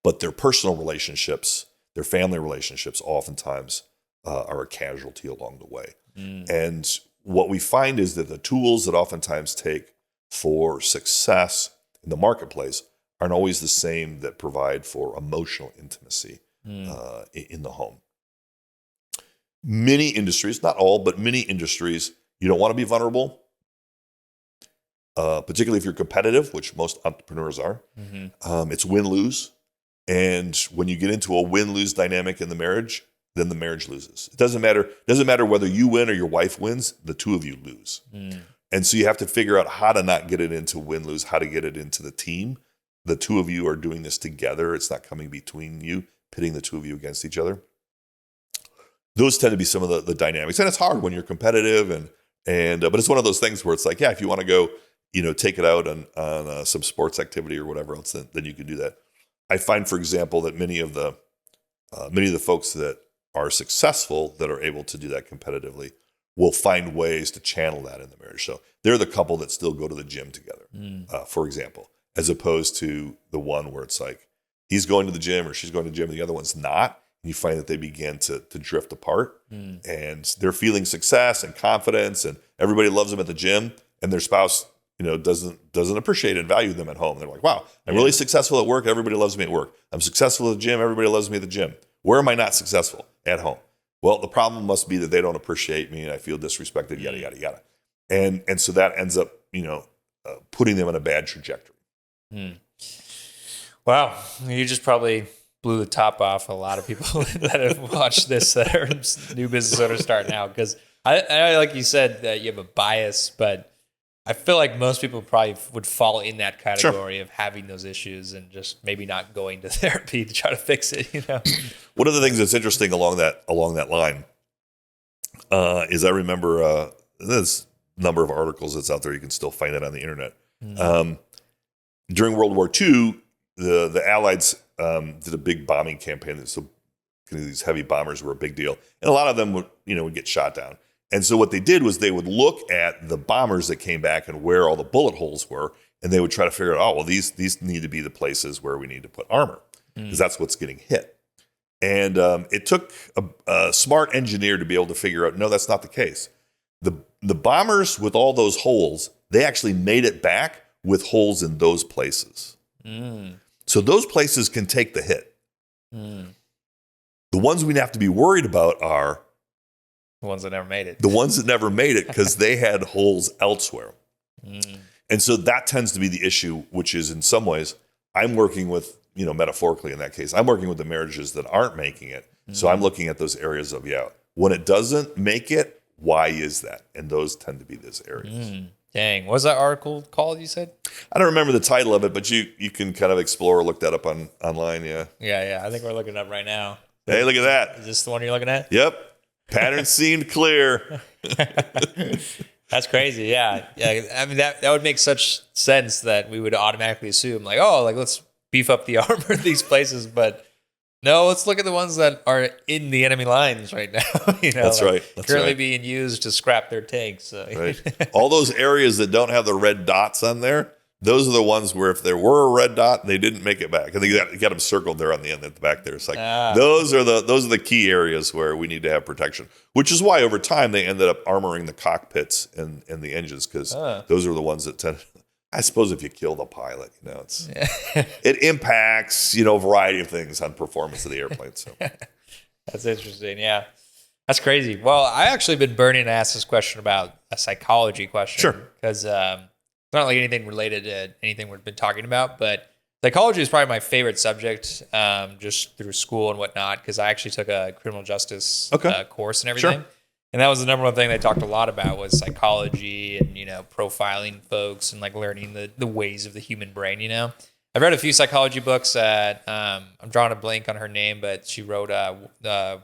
But their personal relationships, their family relationships, oftentimes are a casualty along the way. And what we find is that the tools that oftentimes take for success in the marketplace aren't always the same that provide for emotional intimacy in the home. Many industries, not all, but many industries, you don't want to be vulnerable, particularly if you're competitive, which most entrepreneurs are. It's win-lose. And when you get into a win-lose dynamic in the marriage, then the marriage loses. It doesn't matter whether you win or your wife wins, the two of you lose. And so you have to figure out how to not get it into win-lose, how to get it into the team. The two of you are doing this together. It's not coming between you, pitting the two of you against each other. Those tend to be some of the dynamics. And it's hard when you're competitive but it's one of those things where it's like, yeah, if you want to go, take it out on some sports activity or whatever else, then you can do that. I find, for example, that many of the folks that are successful that are able to do that competitively will find ways to channel that in the marriage. So they're the couple that still go to the gym together, for example, as opposed to the one where it's like he's going to the gym or she's going to the gym and the other one's not. And you find that they begin to drift apart and they're feeling success and confidence and everybody loves them at the gym and their spouse doesn't appreciate and value them at home. They're like, wow, I'm really successful at work. Everybody loves me at work. I'm successful at the gym. Everybody loves me at the gym. Where am I not successful? At home. Well, the problem must be that they don't appreciate me and I feel disrespected, yada, yada, yada. And so that ends up, putting them on a bad trajectory. Wow. You just probably blew the top off a lot of people that have watched this that are new business owners starting out. Because I like you said that you have a bias, but I feel like most people probably would fall in that category of having those issues and just maybe not going to therapy to try to fix it. One of the things that's interesting along that line is I remember there's a number of articles that's out there. You can still find it on the internet. During World War II, the Allies did a big bombing campaign. So these heavy bombers were a big deal, and a lot of them would get shot down. And so what they did was they would look at the bombers that came back and where all the bullet holes were, and they would try to figure out, these need to be the places where we need to put armor, because that's what's getting hit. And it took a smart engineer to be able to figure out, no, that's not the case. The bombers with all those holes, they actually made it back with holes in those places. So those places can take the hit. The ones we have to be worried about are the ones that never made it. The ones that never made it because they had holes elsewhere. And so that tends to be the issue, which is in some ways, I'm working with, metaphorically in that case, I'm working with the marriages that aren't making it. So I'm looking at those areas of, when it doesn't make it, why is that? And those tend to be those areas. Dang. What was that article called, you said? I don't remember the title of it, but you can kind of explore or look that up online. Yeah. Yeah. I think we're looking it up right now. Hey, look at that. Is this the one you're looking at? Yep. Pattern seemed clear. That's crazy. Yeah. I mean, that would make such sense that we would automatically assume like, oh, like let's beef up the armor in these places. But no, let's look at the ones that are in the enemy lines right now. That's right. That's currently right. being used to scrap their tanks. So. Right. All those areas that don't have the red dots on there, those are the ones where if there were a red dot, they didn't make it back. I think you got them circled there on the end at the back there. It's like those are the key areas where we need to have protection. Which is why over time they ended up armoring the cockpits and the engines, because those are the ones that tend. I suppose if you kill the pilot, it impacts a variety of things on performance of the airplane. So that's interesting. Yeah, that's crazy. Well, I actually been burning to ask this question about a psychology question. Sure, because it's not like anything related to anything we've been talking about, but psychology is probably my favorite subject, just through school and whatnot, because I actually took a criminal justice course and everything. Sure. And that was the number one thing they talked a lot about was psychology and, profiling folks and like learning the ways of the human brain, I've read a few psychology books that, I'm drawing a blank on her name, but she wrote, Turn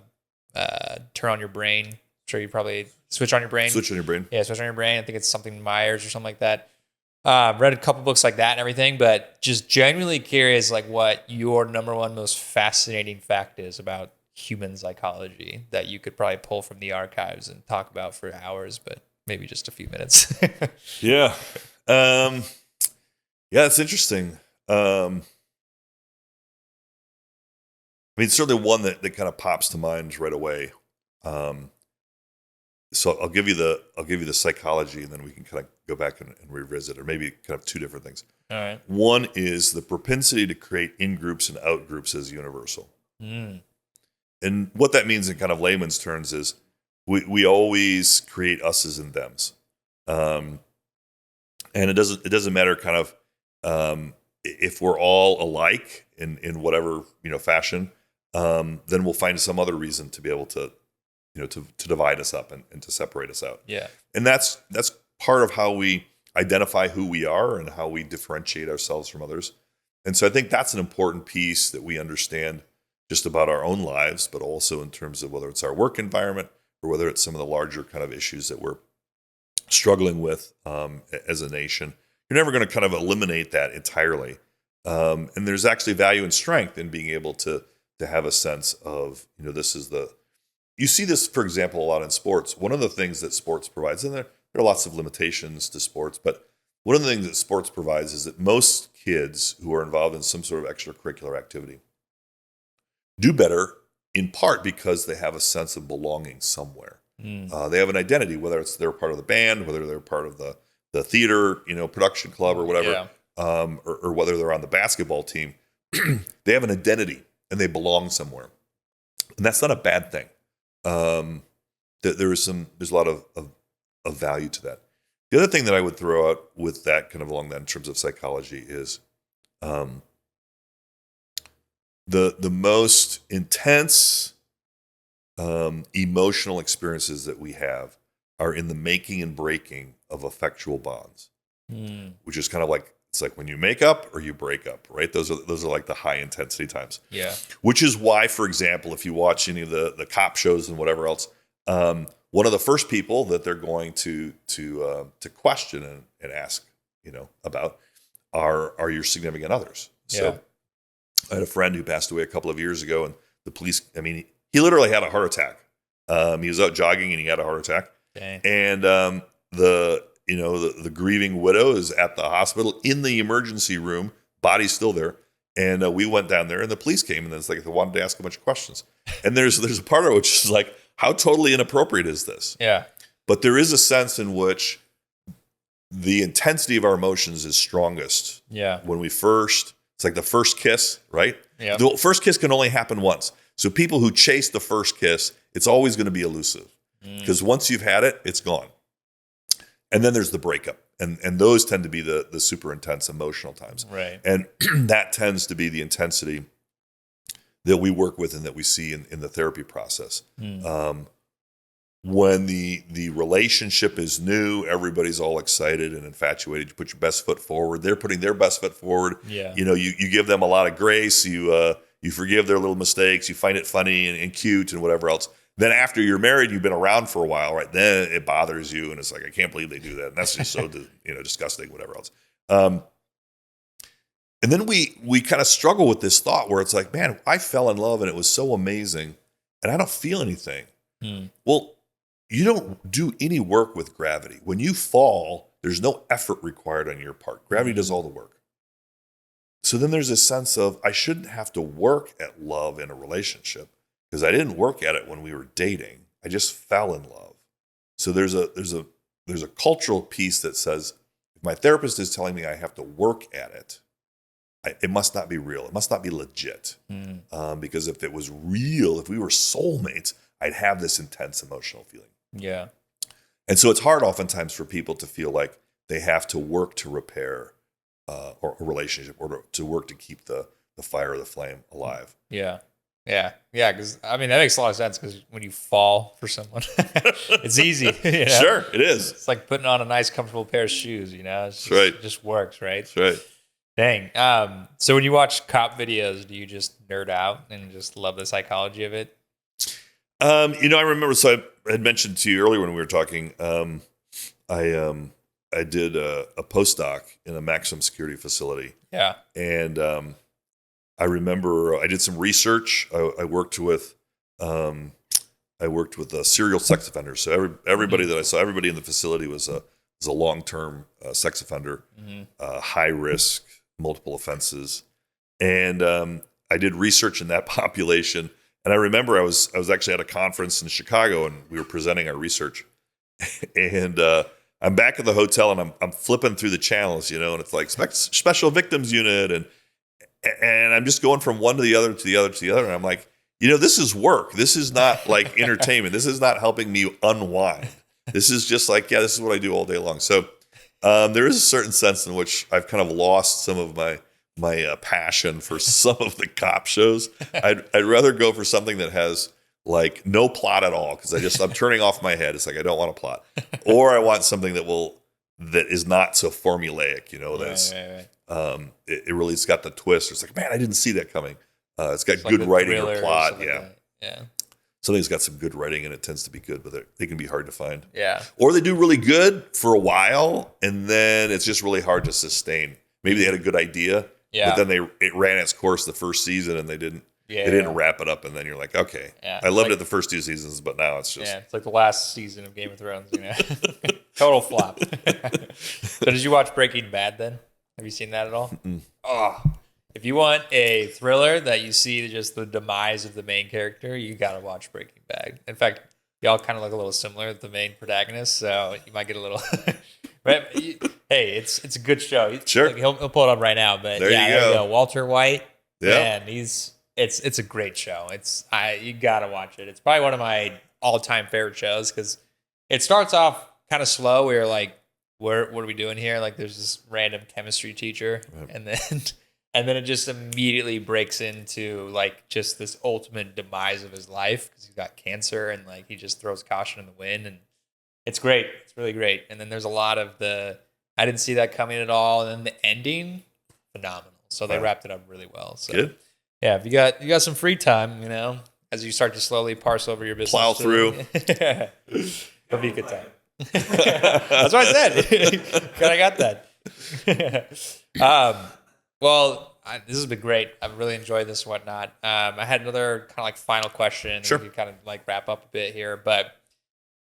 on Your Brain. I'm sure you probably Switch on Your Brain. Switch on Your Brain. Yeah, Switch on Your Brain. I think it's something Myers or something like that. Read a couple books like that and everything, but just genuinely curious, like what your number one most fascinating fact is about human psychology that you could probably pull from the archives and talk about for hours, but maybe just a few minutes. Yeah. It's interesting. I mean, certainly one that kind of pops to mind right away. So I'll give you the psychology, and then we can kind of go back and revisit, or maybe kind of two different things. All right. One is the propensity to create in-groups and out-groups is universal. And what that means in kind of layman's terms is we always create us's and thems. And it doesn't matter kind of if we're all alike in whatever fashion, then we'll find some other reason to be able to to divide us up and to separate us out. Yeah. And that's part of how we identify who we are and how we differentiate ourselves from others. And so I think that's an important piece that we understand just about our own lives, but also in terms of whether it's our work environment or whether it's some of the larger kind of issues that we're struggling with as a nation. You're never going to kind of eliminate that entirely. And there's actually value and strength in being able to have a sense of, this is you see this, for example, a lot in sports. One of the things that sports provides, and there are lots of limitations to sports, but one of the things that sports provides is that most kids who are involved in some sort of extracurricular activity do better in part because they have a sense of belonging somewhere. They have an identity, whether it's they're part of the band, whether they're part of the theater, production club or whatever, or whether they're on the basketball team. They have an identity and they belong somewhere. And that's not a bad thing. There's a lot of value to that. The other thing that I would throw out with that kind of along that in terms of psychology is the most intense emotional experiences that we have are in the making and breaking of effectual bonds, which is kind of like, it's like when you make up or you break up, right? Those are like the high intensity times. Yeah. Which is why, for example, if you watch any of the cop shows and whatever else, one of the first people that they're going to question and ask, about are your significant others. So I had a friend who passed away a couple of years ago, and the police, he literally had a heart attack. He was out jogging and he had a heart attack. Dang. And the grieving widow is at the hospital in the emergency room, body's still there. And we went down there and the police came, and it's like they wanted to ask a bunch of questions. And there's a part of it which is like, how totally inappropriate is this? Yeah. But there is a sense in which the intensity of our emotions is strongest. Yeah. When it's like the first kiss, right? Yeah. The first kiss can only happen once. So people who chase the first kiss, it's always going to be elusive because once you've had it, it's gone. And then there's the breakup. And those tend to be the super intense emotional times. Right. And that tends to be the intensity that we work with and that we see in the therapy process. when the relationship is new, everybody's all excited and infatuated. You put your best foot forward. They're putting their best foot forward. Yeah. You give them a lot of grace. You forgive their little mistakes. You find it funny and cute and whatever else. Then after you're married, you've been around for a while, right? Then it bothers you, and it's like, I can't believe they do that. And that's just so disgusting, whatever else. And then we kind of struggle with this thought where it's like, man, I fell in love and it was so amazing, and I don't feel anything. Well, you don't do any work with gravity. When you fall, there's no effort required on your part. Gravity does all the work. So then there's this sense of, I shouldn't have to work at love in a relationship because I didn't work at it when we were dating. I just fell in love. So there's a cultural piece that says, if my therapist is telling me I have to work at it, it must not be real. It must not be legit. Because if it was real, if we were soulmates, I'd have this intense emotional feeling. Yeah. And so it's hard oftentimes for people to feel like they have to work to repair or a relationship or to work to keep the fire or the flame alive. Yeah. Yeah. Yeah. Because, I mean, that makes a lot of sense because when you fall for someone, it's easy. You know? Sure, it is. It's like putting on a nice, comfortable pair of shoes, That's right. It just works, right? That's right. Dang. So when you watch cop videos, do you just nerd out and just love the psychology of it? I remember, so I had mentioned to you earlier when we were talking, I did a postdoc in a maximum security facility. Yeah. And I remember I did some research. I worked with serial sex offenders. So everybody that I saw, everybody in the facility was a long-term sex offender, high risk, multiple offenses. And I did research in that population. And I remember I was actually at a conference in Chicago and we were presenting our research. And I'm back at the hotel and I'm flipping through the channels, and it's like special victims unit. And I'm just going from one to the other to the other to the other. And I'm like, this is work. This is not like entertainment. This is not helping me unwind. This is just like, this is what I do all day long. So there is a certain sense in which I've kind of lost some of my passion for some of the cop shows. I'd rather go for something that has like no plot at all because I'm turning off my head. It's like I don't want a plot, or I want something that is not so formulaic. That's right. It really has got the twist. It's like, man, I didn't see that coming. It's got good writing or plot. Yeah. Something's got some good writing and it tends to be good, but they can be hard to find. Yeah. Or they do really good for a while and then it's just really hard to sustain. Maybe they had a good idea, but then it ran its course the first season and they didn't wrap it up. And then you're like, okay, I loved it the first 2 seasons, but now it's just. Yeah, it's like the last season of Game of Thrones, Total flop. So did you watch Breaking Bad then? Have you seen that at all? Oh, if you want a thriller that you see just the demise of the main character, you got to watch Breaking Bad. In fact, y'all kind of look a little similar with the main protagonist, so you might get a little. But hey, it's a good show. Sure, like, he'll pull it up right now. But there you go. Walter White. Yeah, man, it's a great show. You got to watch it. It's probably one of my all-time favorite shows because it starts off kind of slow. We're like, what are we doing here? Like, there's this random chemistry teacher, and then it just immediately breaks into like just this ultimate demise of his life because he's got cancer and like he just throws caution in the wind, and it's great. It's really great. And then there's a lot of I didn't see that coming at all, and then the ending, phenomenal. So they wrapped it up really well. So good. Yeah, if you got some free time, as you start to slowly parse over your business, plow through. It'll be a good time. That's what I said. I got that. Well, this has been great. I've really enjoyed this and whatnot. I had another kind of like final question. Sure. We could kind of like wrap up a bit here. But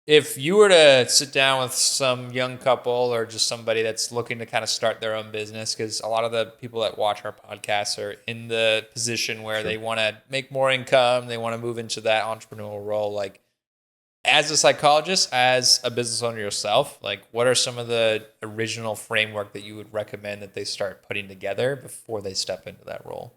if you were to sit down with some young couple or just somebody that's looking to kind of start their own business, because a lot of the people that watch our podcasts are in the position where they want to make more income, they want to move into that entrepreneurial role. Like, as a psychologist, as a business owner yourself, like what are some of the original framework that you would recommend that they start putting together before they step into that role?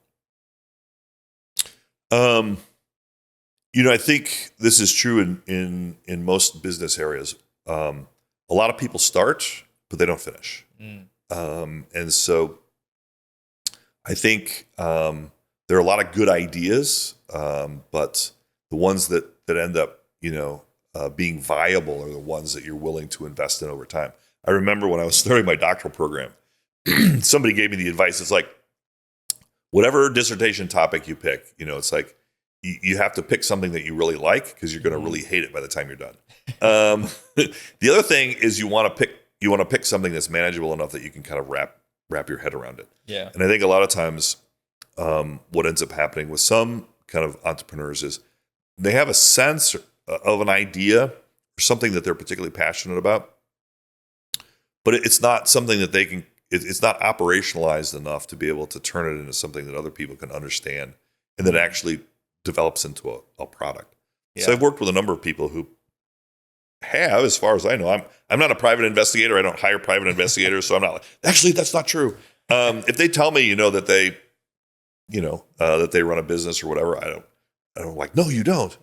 I think this is true in most business areas. A lot of people start, but they don't finish. And so I think there are a lot of good ideas, but the ones that end up, being viable are the ones that you're willing to invest in over time. I remember when I was starting my doctoral program, somebody gave me the advice. It's like, whatever dissertation topic you pick, it's like you have to pick something that you really like because you're going to really hate it by the time you're done. The other thing is you want to pick something that's manageable enough that you can kind of wrap your head around it. Yeah. And I think a lot of times what ends up happening with some kind of entrepreneurs is they have a sense of an idea or something that they're particularly passionate about, but it's not something that they can. It's not operationalized enough to be able to turn it into something that other people can understand and that actually develops into a product. Yeah. So I've worked with a number of people who have, as far as I know, I'm not a private investigator. I don't hire private investigators. So I'm not actually, that's not true. If they tell me, that they, that they run a business or whatever, I don't like, no, you don't.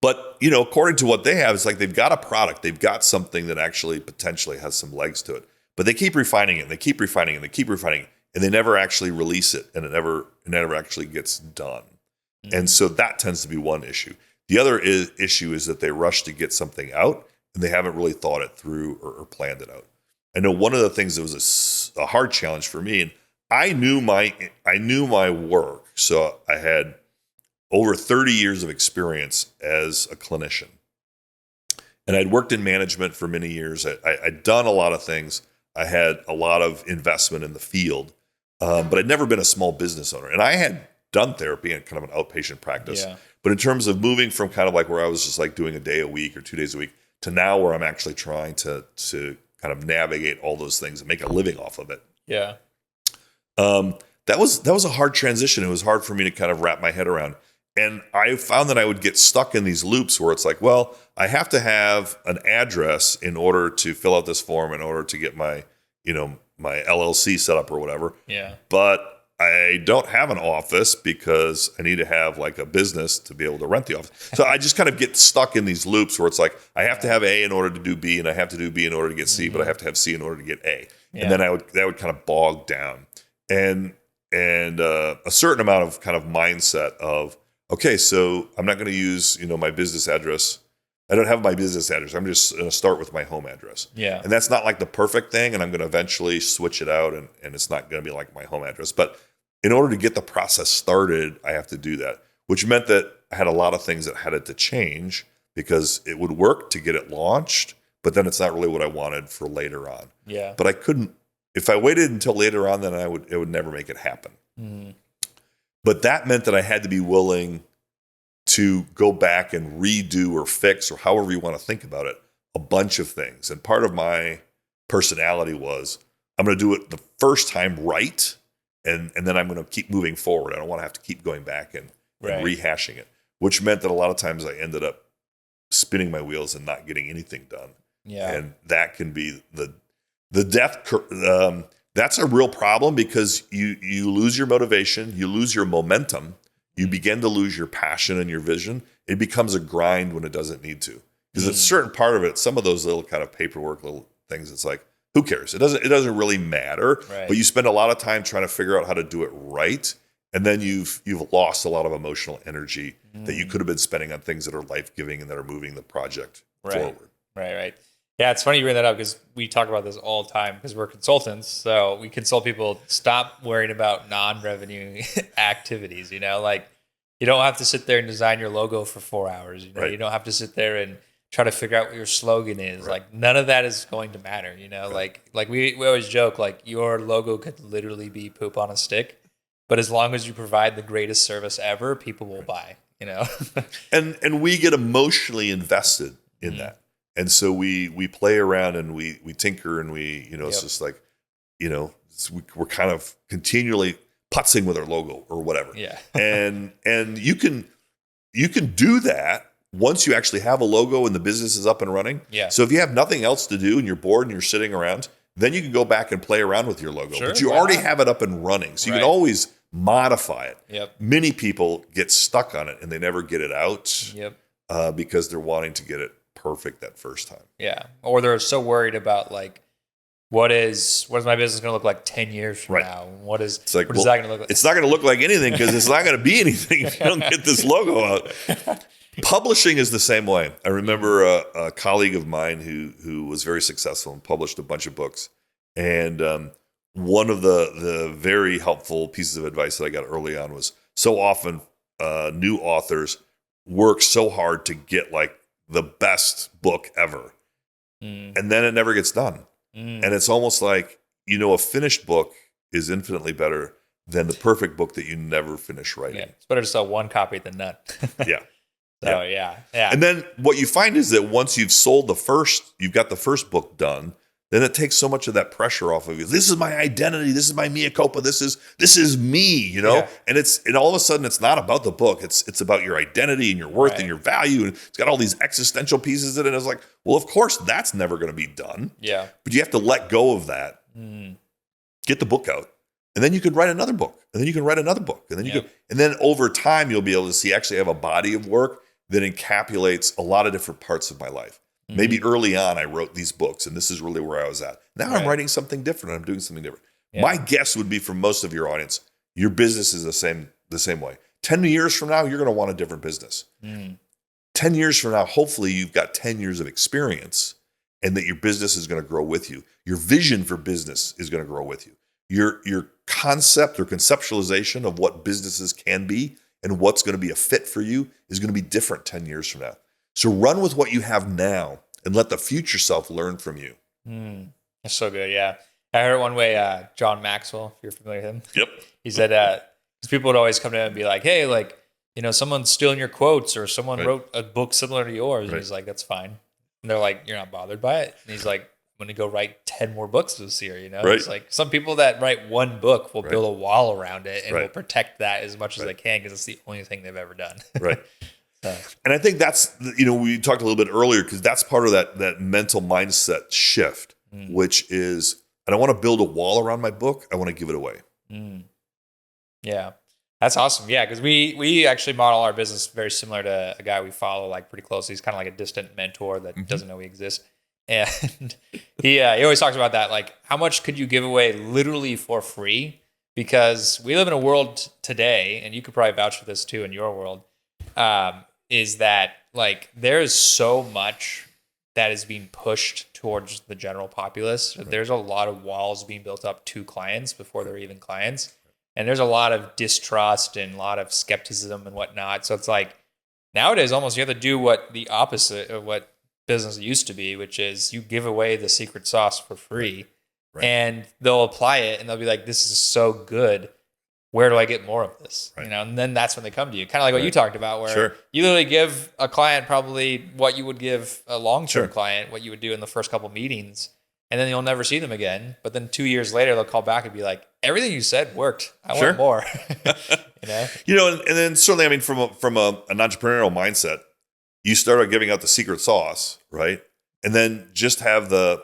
But, according to what they have, it's like they've got a product. They've got something that actually potentially has some legs to it. But they keep refining it, and they keep refining it, and they keep refining it, and they never actually release it, and it never actually gets done. Mm-hmm. And so that tends to be one issue. The other issue is that they rush to get something out, and they haven't really thought it through or planned it out. I know one of the things that was a hard challenge for me, and I knew my work, so I had over 30 years of experience as a clinician. And I'd worked in management for many years. I'd done a lot of things. I had a lot of investment in the field, but I'd never been a small business owner. And I had done therapy in kind of an outpatient practice. Yeah. But in terms of moving from kind of like where I was just like doing a day a week or 2 days a week to now where I'm actually trying to kind of navigate all those things and make a living off of it. Yeah. That was a hard transition. It was hard for me to kind of wrap my head around. And I found that I would get stuck in these loops where it's like, well, I have to have an address in order to fill out this form, in order to get my LLC set up or whatever. Yeah. But I don't have an office because I need to have like a business to be able to rent the office. So I just kind of get stuck in these loops where it's like, I have to have A in order to do B, and I have to do B in order to get C, but I have to have C in order to get A. Yeah. And then that would kind of bog down. And a certain amount of kind of mindset of, okay, so I'm not going to use, my business address. I don't have my business address. I'm just going to start with my home address. Yeah. And that's not like the perfect thing. And I'm going to eventually switch it out and it's not going to be like my home address. But in order to get the process started, I have to do that, which meant that I had a lot of things that had to change because it would work to get it launched, but then it's not really what I wanted for later on. Yeah. But I couldn't, if I waited until later on, then it would never make it happen. Mm. But that meant that I had to be willing to go back and redo or fix, or however you want to think about it, a bunch of things. And part of my personality was, I'm going to do it the first time right, and then I'm going to keep moving forward. I don't want to have to keep going back and rehashing it, which meant that a lot of times I ended up spinning my wheels and not getting anything done. Yeah. And that can be the death. That's a real problem because you lose your motivation, you lose your momentum, you begin to lose your passion and your vision. It becomes a grind when it doesn't need to. Because a certain part of it, some of those little kind of paperwork, little things, it's like, who cares? It doesn't really matter. Right. But you spend a lot of time trying to figure out how to do it right. And then you've lost a lot of emotional energy that you could have been spending on things that are life-giving and that are moving the project forward. Right. Yeah, it's funny you bring that up because we talk about this all the time because we're consultants. So we consult people, stop worrying about non-revenue activities, like you don't have to sit there and design your logo for 4 hours. Right. You don't have to sit there and try to figure out what your slogan is. Right. Like none of that is going to matter, Right. Like we always joke, like your logo could literally be poop on a stick, but as long as you provide the greatest service ever, people will buy, And we get emotionally invested in that. And so we play around and we tinker and it's just like, we're kind of continually putzing with our logo or whatever. Yeah. and you can do that once you actually have a logo and the business is up and running. Yeah. So if you have nothing else to do and you're bored and you're sitting around, then you can go back and play around with your logo. Sure, but you already have it up and running. So you can always modify it. Yep. Many people get stuck on it and they never get it out. Yep. Because they're wanting to get it perfect that first time. Yeah. Or they're so worried about like, what is my business going to look like 10 years from now? What is that going to look like? It's not going to look like anything because it's not going to be anything if you don't get this logo out. Publishing is the same way. I remember a colleague of mine who was very successful and published a bunch of books. And one of the very helpful pieces of advice that I got early on was so often new authors work so hard to get like the best book ever. And then it never gets done. And it's almost like, a finished book is infinitely better than the perfect book that you never finish writing. Yeah, it's better to sell one copy than none. Yeah. So yeah. And then what you find is that once you've got the first book done, then it takes so much of that pressure off of you. This is my identity. This is my mea culpa. This is me, Yeah. And all of a sudden it's not about the book. It's about your identity and your worth and your value. And it's got all these existential pieces in it. And it's like, well, of course that's never going to be done. Yeah. But you have to let go of that. Get the book out. And then you could write another book. And then you can write another book. And then and then over time you'll be able to see, actually have a body of work that encapsulates a lot of different parts of my life. Maybe early on I wrote these books and this is really where I was at. Now I'm writing something different. I'm doing something different. Yeah. My guess would be, for most of your audience, your business is the same way. 10 years from now, you're going to want a different business. 10 years from now, hopefully you've got 10 years of experience and that your business is going to grow with you. Your vision for business is going to grow with you. Your concept or conceptualization of what businesses can be and what's going to be a fit for you is going to be different 10 years from now. So run with what you have now and let the future self learn from you. That's so good. Yeah. I heard it one way, John Maxwell, if you're familiar with him. Yep. He said, because people would always come to him and be like, hey, like, someone's stealing your quotes or someone wrote a book similar to yours. And he's like, that's fine. And they're like, you're not bothered by it. And he's like, I'm going to go write 10 more books this year. It's like some people that write one book will build a wall around it and will protect that as much as they can because it's the only thing they've ever done. Right. And I think that's, we talked a little bit earlier because that's part of that mental mindset shift, which is, I don't want to build a wall around my book. I want to give it away. Yeah. That's awesome. Yeah. Because we actually model our business very similar to a guy we follow like pretty closely. He's kind of like a distant mentor that doesn't know we exist. And he always talks about that. Like, how much could you give away literally for free? Because we live in a world today, and you could probably vouch for this too in your world, is that like there is so much that is being pushed towards the general populace. There's a lot of walls being built up to clients before they're even clients. And there's a lot of distrust and a lot of skepticism and whatnot. So it's like nowadays almost you have to do what the opposite of what business used to be, which is you give away the secret sauce for free and they'll apply it and they'll be like, this is so good. Where do I get more of this? And then that's when they come to you. Kind of like what you talked about, where you literally give a client probably what you would give a long-term client, what you would do in the first couple meetings, and then you'll never see them again. But then 2 years later, they'll call back and be like, everything you said worked. I want more. And then certainly, I mean, from an entrepreneurial mindset, you start out giving out the secret sauce, right? And then just have the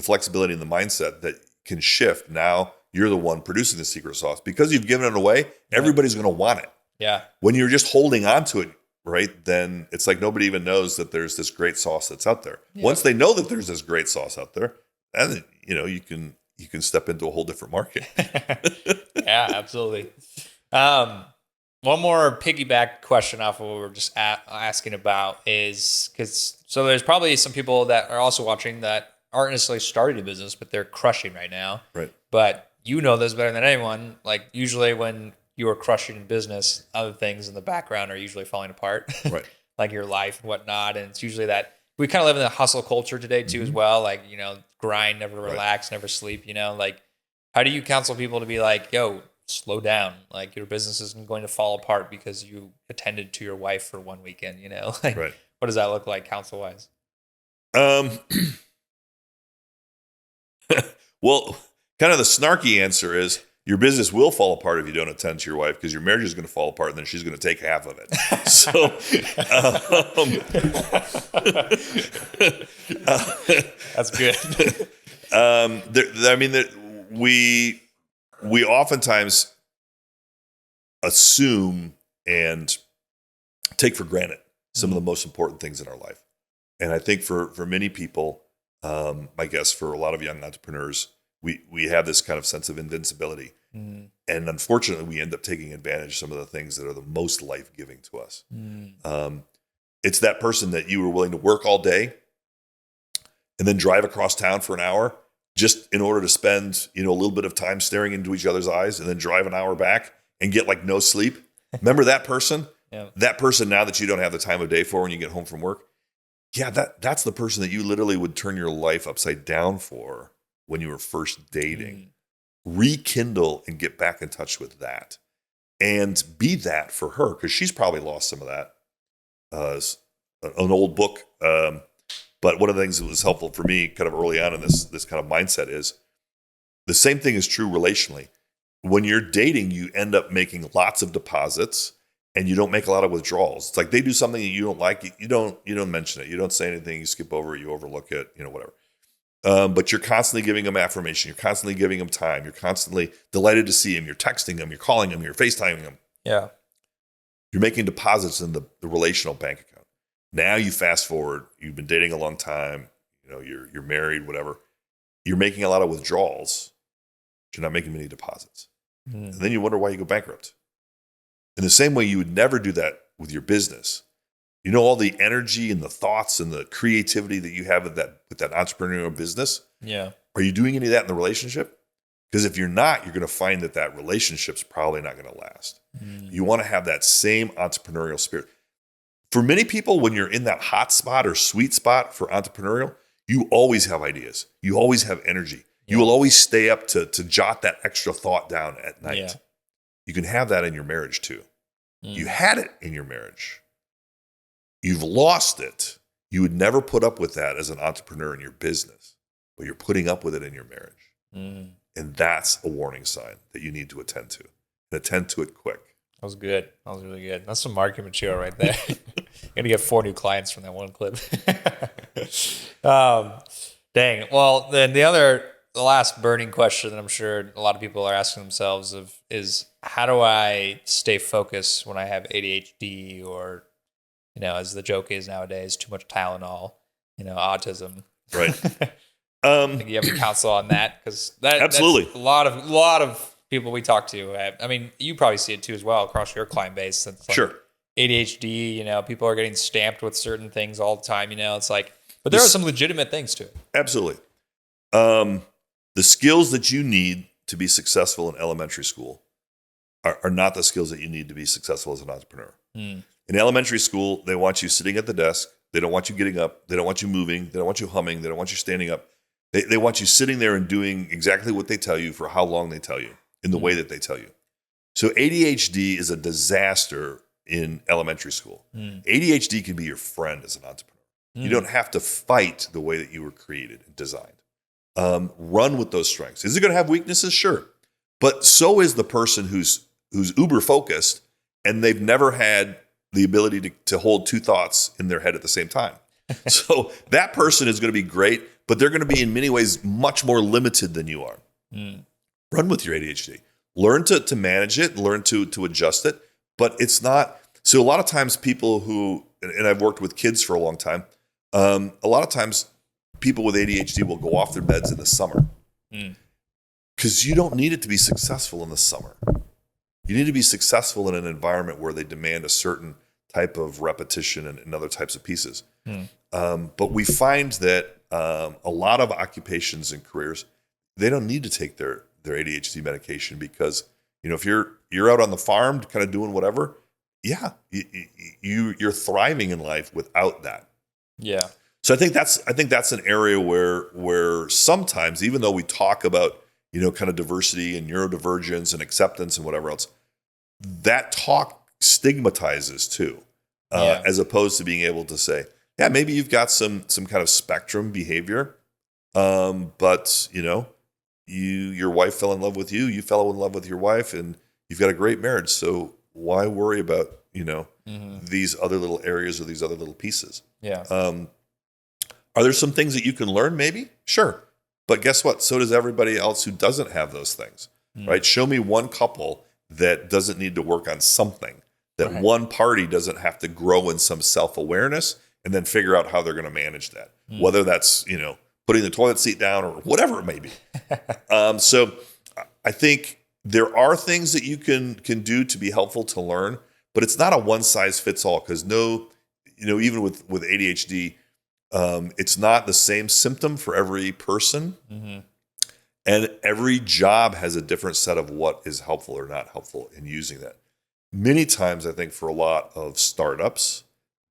flexibility and the mindset that can shift. Now you're the one producing the secret sauce because you've given it away. Everybody's going to want it. Yeah. When you're just holding on to it, right? Then it's like nobody even knows that there's this great sauce that's out there. Yeah. Once they know that there's this great sauce out there, then you can step into a whole different market. Yeah, absolutely. One more piggyback question off of what we were just asking about is so there's probably some people that are also watching that aren't necessarily starting a business, but they're crushing right now. Right. But you know this better than anyone. Like usually when you are crushing in business, other things in the background are usually falling apart. Right. Like your life and whatnot. And it's usually that we kind of live in the hustle culture today too as well. Like, grind, never relax, never sleep, like how do you counsel people to be like, yo, slow down. Like your business isn't going to fall apart because you attended to your wife for one weekend, like what does that look like counsel wise? Well, kind of the snarky answer is your business will fall apart if you don't attend to your wife because your marriage is going to fall apart and then she's going to take half of it. So, that's good. We oftentimes assume and take for granted some of the most important things in our life. And I think for many people, I guess for a lot of young entrepreneurs, we have this kind of sense of invincibility. And unfortunately, we end up taking advantage of some of the things that are the most life-giving to us. It's that person that you were willing to work all day and then drive across town for an hour just in order to spend, a little bit of time staring into each other's eyes, and then drive an hour back and get like no sleep. Remember that person? Yeah. That person now that you don't have the time of day for when you get home from work. Yeah, that's the person that you literally would turn your life upside down for when you were first dating. Rekindle and get back in touch with that. And be that for her, because she's probably lost some of that. An old book. But one of the things that was helpful for me kind of early on in this kind of mindset is the same thing is true relationally. When you're dating, you end up making lots of deposits and you don't make a lot of withdrawals. It's like they do something that you don't like, you don't mention it. You don't say anything, you skip over it, you overlook it, whatever. But you're constantly giving them affirmation. You're constantly giving them time. You're constantly delighted to see them. You're texting them. You're calling them. You're FaceTiming them. Yeah. You're making deposits in the relational bank account. Now you fast forward. You've been dating a long time. You're married, whatever. You're making a lot of withdrawals, but you're not making many deposits. And then you wonder why you go bankrupt. In the same way, you would never do that with your business. All the energy and the thoughts and the creativity that you have with that entrepreneurial business. Yeah. Are you doing any of that in the relationship? Because if you're not, you're going to find that relationship's probably not going to last. You want to have that same entrepreneurial spirit. For many people, when you're in that hot spot or sweet spot for entrepreneurial, you always have ideas. You always have energy. Yeah. You will always stay up to jot that extra thought down at night. Yeah. You can have that in your marriage too. You had it in your marriage. You've lost it. You would never put up with that as an entrepreneur in your business, but you're putting up with it in your marriage. And that's a warning sign that you need to attend to, and attend to it quick. That was good. That was really good. That's some marketing material right there. You're going to get 4 new clients from that one clip. Dang. Well, then the last burning question that I'm sure a lot of people are asking themselves is how do I stay focused when I have ADHD or, as the joke is nowadays, too much Tylenol, autism. Right. I think you have to counsel on that because absolutely that's a lot of people we talk to. I mean, you probably see it too as well across your client base. It's like sure. ADHD, people are getting stamped with certain things all the time. It's like, but there are some legitimate things to it. Absolutely. The skills that you need to be successful in elementary school are not the skills that you need to be successful as an entrepreneur. In elementary school, they want you sitting at the desk. They don't want you getting up. They don't want you moving. They don't want you humming. They don't want you standing up. They want you sitting there and doing exactly what they tell you for how long they tell you in the way that they tell you. So ADHD is a disaster in elementary school. ADHD can be your friend as an entrepreneur. You don't have to fight the way that you were created and designed. Run with those strengths. Is it going to have weaknesses? Sure. But so is the person who's uber focused and they've never had the ability to hold 2 thoughts in their head at the same time. So that person is going to be great, but they're going to be in many ways much more limited than you are. Run with your ADHD. Learn to manage it, learn to adjust it, but it's not. So a lot of times people who, and I've worked with kids for a long time, a lot of times people with ADHD will go off their meds in the summer because you don't need it to be successful in the summer. You need to be successful in an environment where they demand a certain type of repetition and other types of pieces. But we find that a lot of occupations and careers, they don't need to take their ADHD medication because, if you're out on the farm kind of doing whatever, you're thriving in life without that. Yeah. So I think that's an area where sometimes, even though we talk about, kind of diversity and neurodivergence and acceptance and whatever else, that talk stigmatizes too, as opposed to being able to say, maybe you've got some kind of spectrum behavior, but your wife fell in love with you, you fell in love with your wife, and you've got a great marriage. So why worry about these other little areas or these other little pieces? Yeah. Are there some things that you can learn? Maybe, sure. But guess what? So does everybody else who doesn't have those things, right? Show me one couple that doesn't need to work on something, that one party doesn't have to grow in some self-awareness and then figure out how they're going to manage that. Whether that's, putting the toilet seat down or whatever it may be. So I think there are things that you can do to be helpful to learn, but it's not a one size fits all because even with ADHD, it's not the same symptom for every person. Mm-hmm. And every job has a different set of what is helpful or not helpful in using that. Many times, I think for a lot of startups,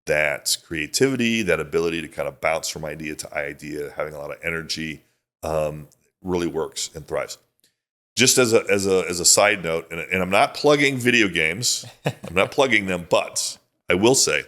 that creativity, that ability to kind of bounce from idea to idea, having a lot of energy, really works and thrives. Just as a side note, and I'm not plugging video games, I'm not plugging them, but I will say,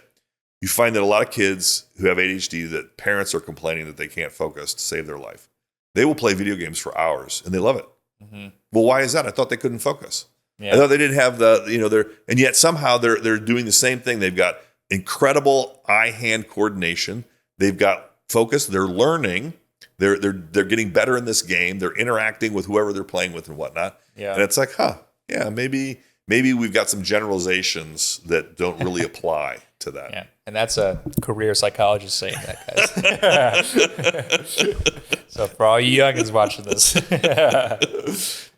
you find that a lot of kids who have ADHD, that parents are complaining that they can't focus to save their life. They will play video games for hours and they love it. Mm-hmm. Well, why is that? I thought they couldn't focus. Yeah. I thought they didn't have and yet somehow they're doing the same thing. They've got incredible eye-hand coordination. They've got focus. They're learning. They're getting better in this game. They're interacting with whoever they're playing with and whatnot. Yeah. And it's like, maybe we've got some generalizations that don't really apply to that. Yeah. And that's a career psychologist saying that, guys. So for all you youngins watching this,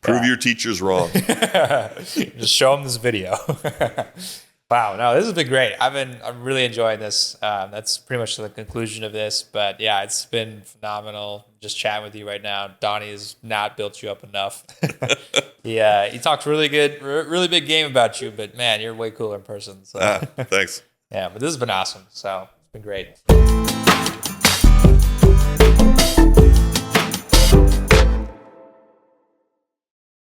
prove your teachers wrong. Just show them this video. Wow, no, this has been great. I'm really enjoying this. That's pretty much the conclusion of this. But yeah, it's been phenomenal just chatting with you right now. Donnie has not built you up enough. Yeah, he talked really big game about you. But man, you're way cooler in person. So. Thanks. Yeah, but this has been awesome. So it's been great.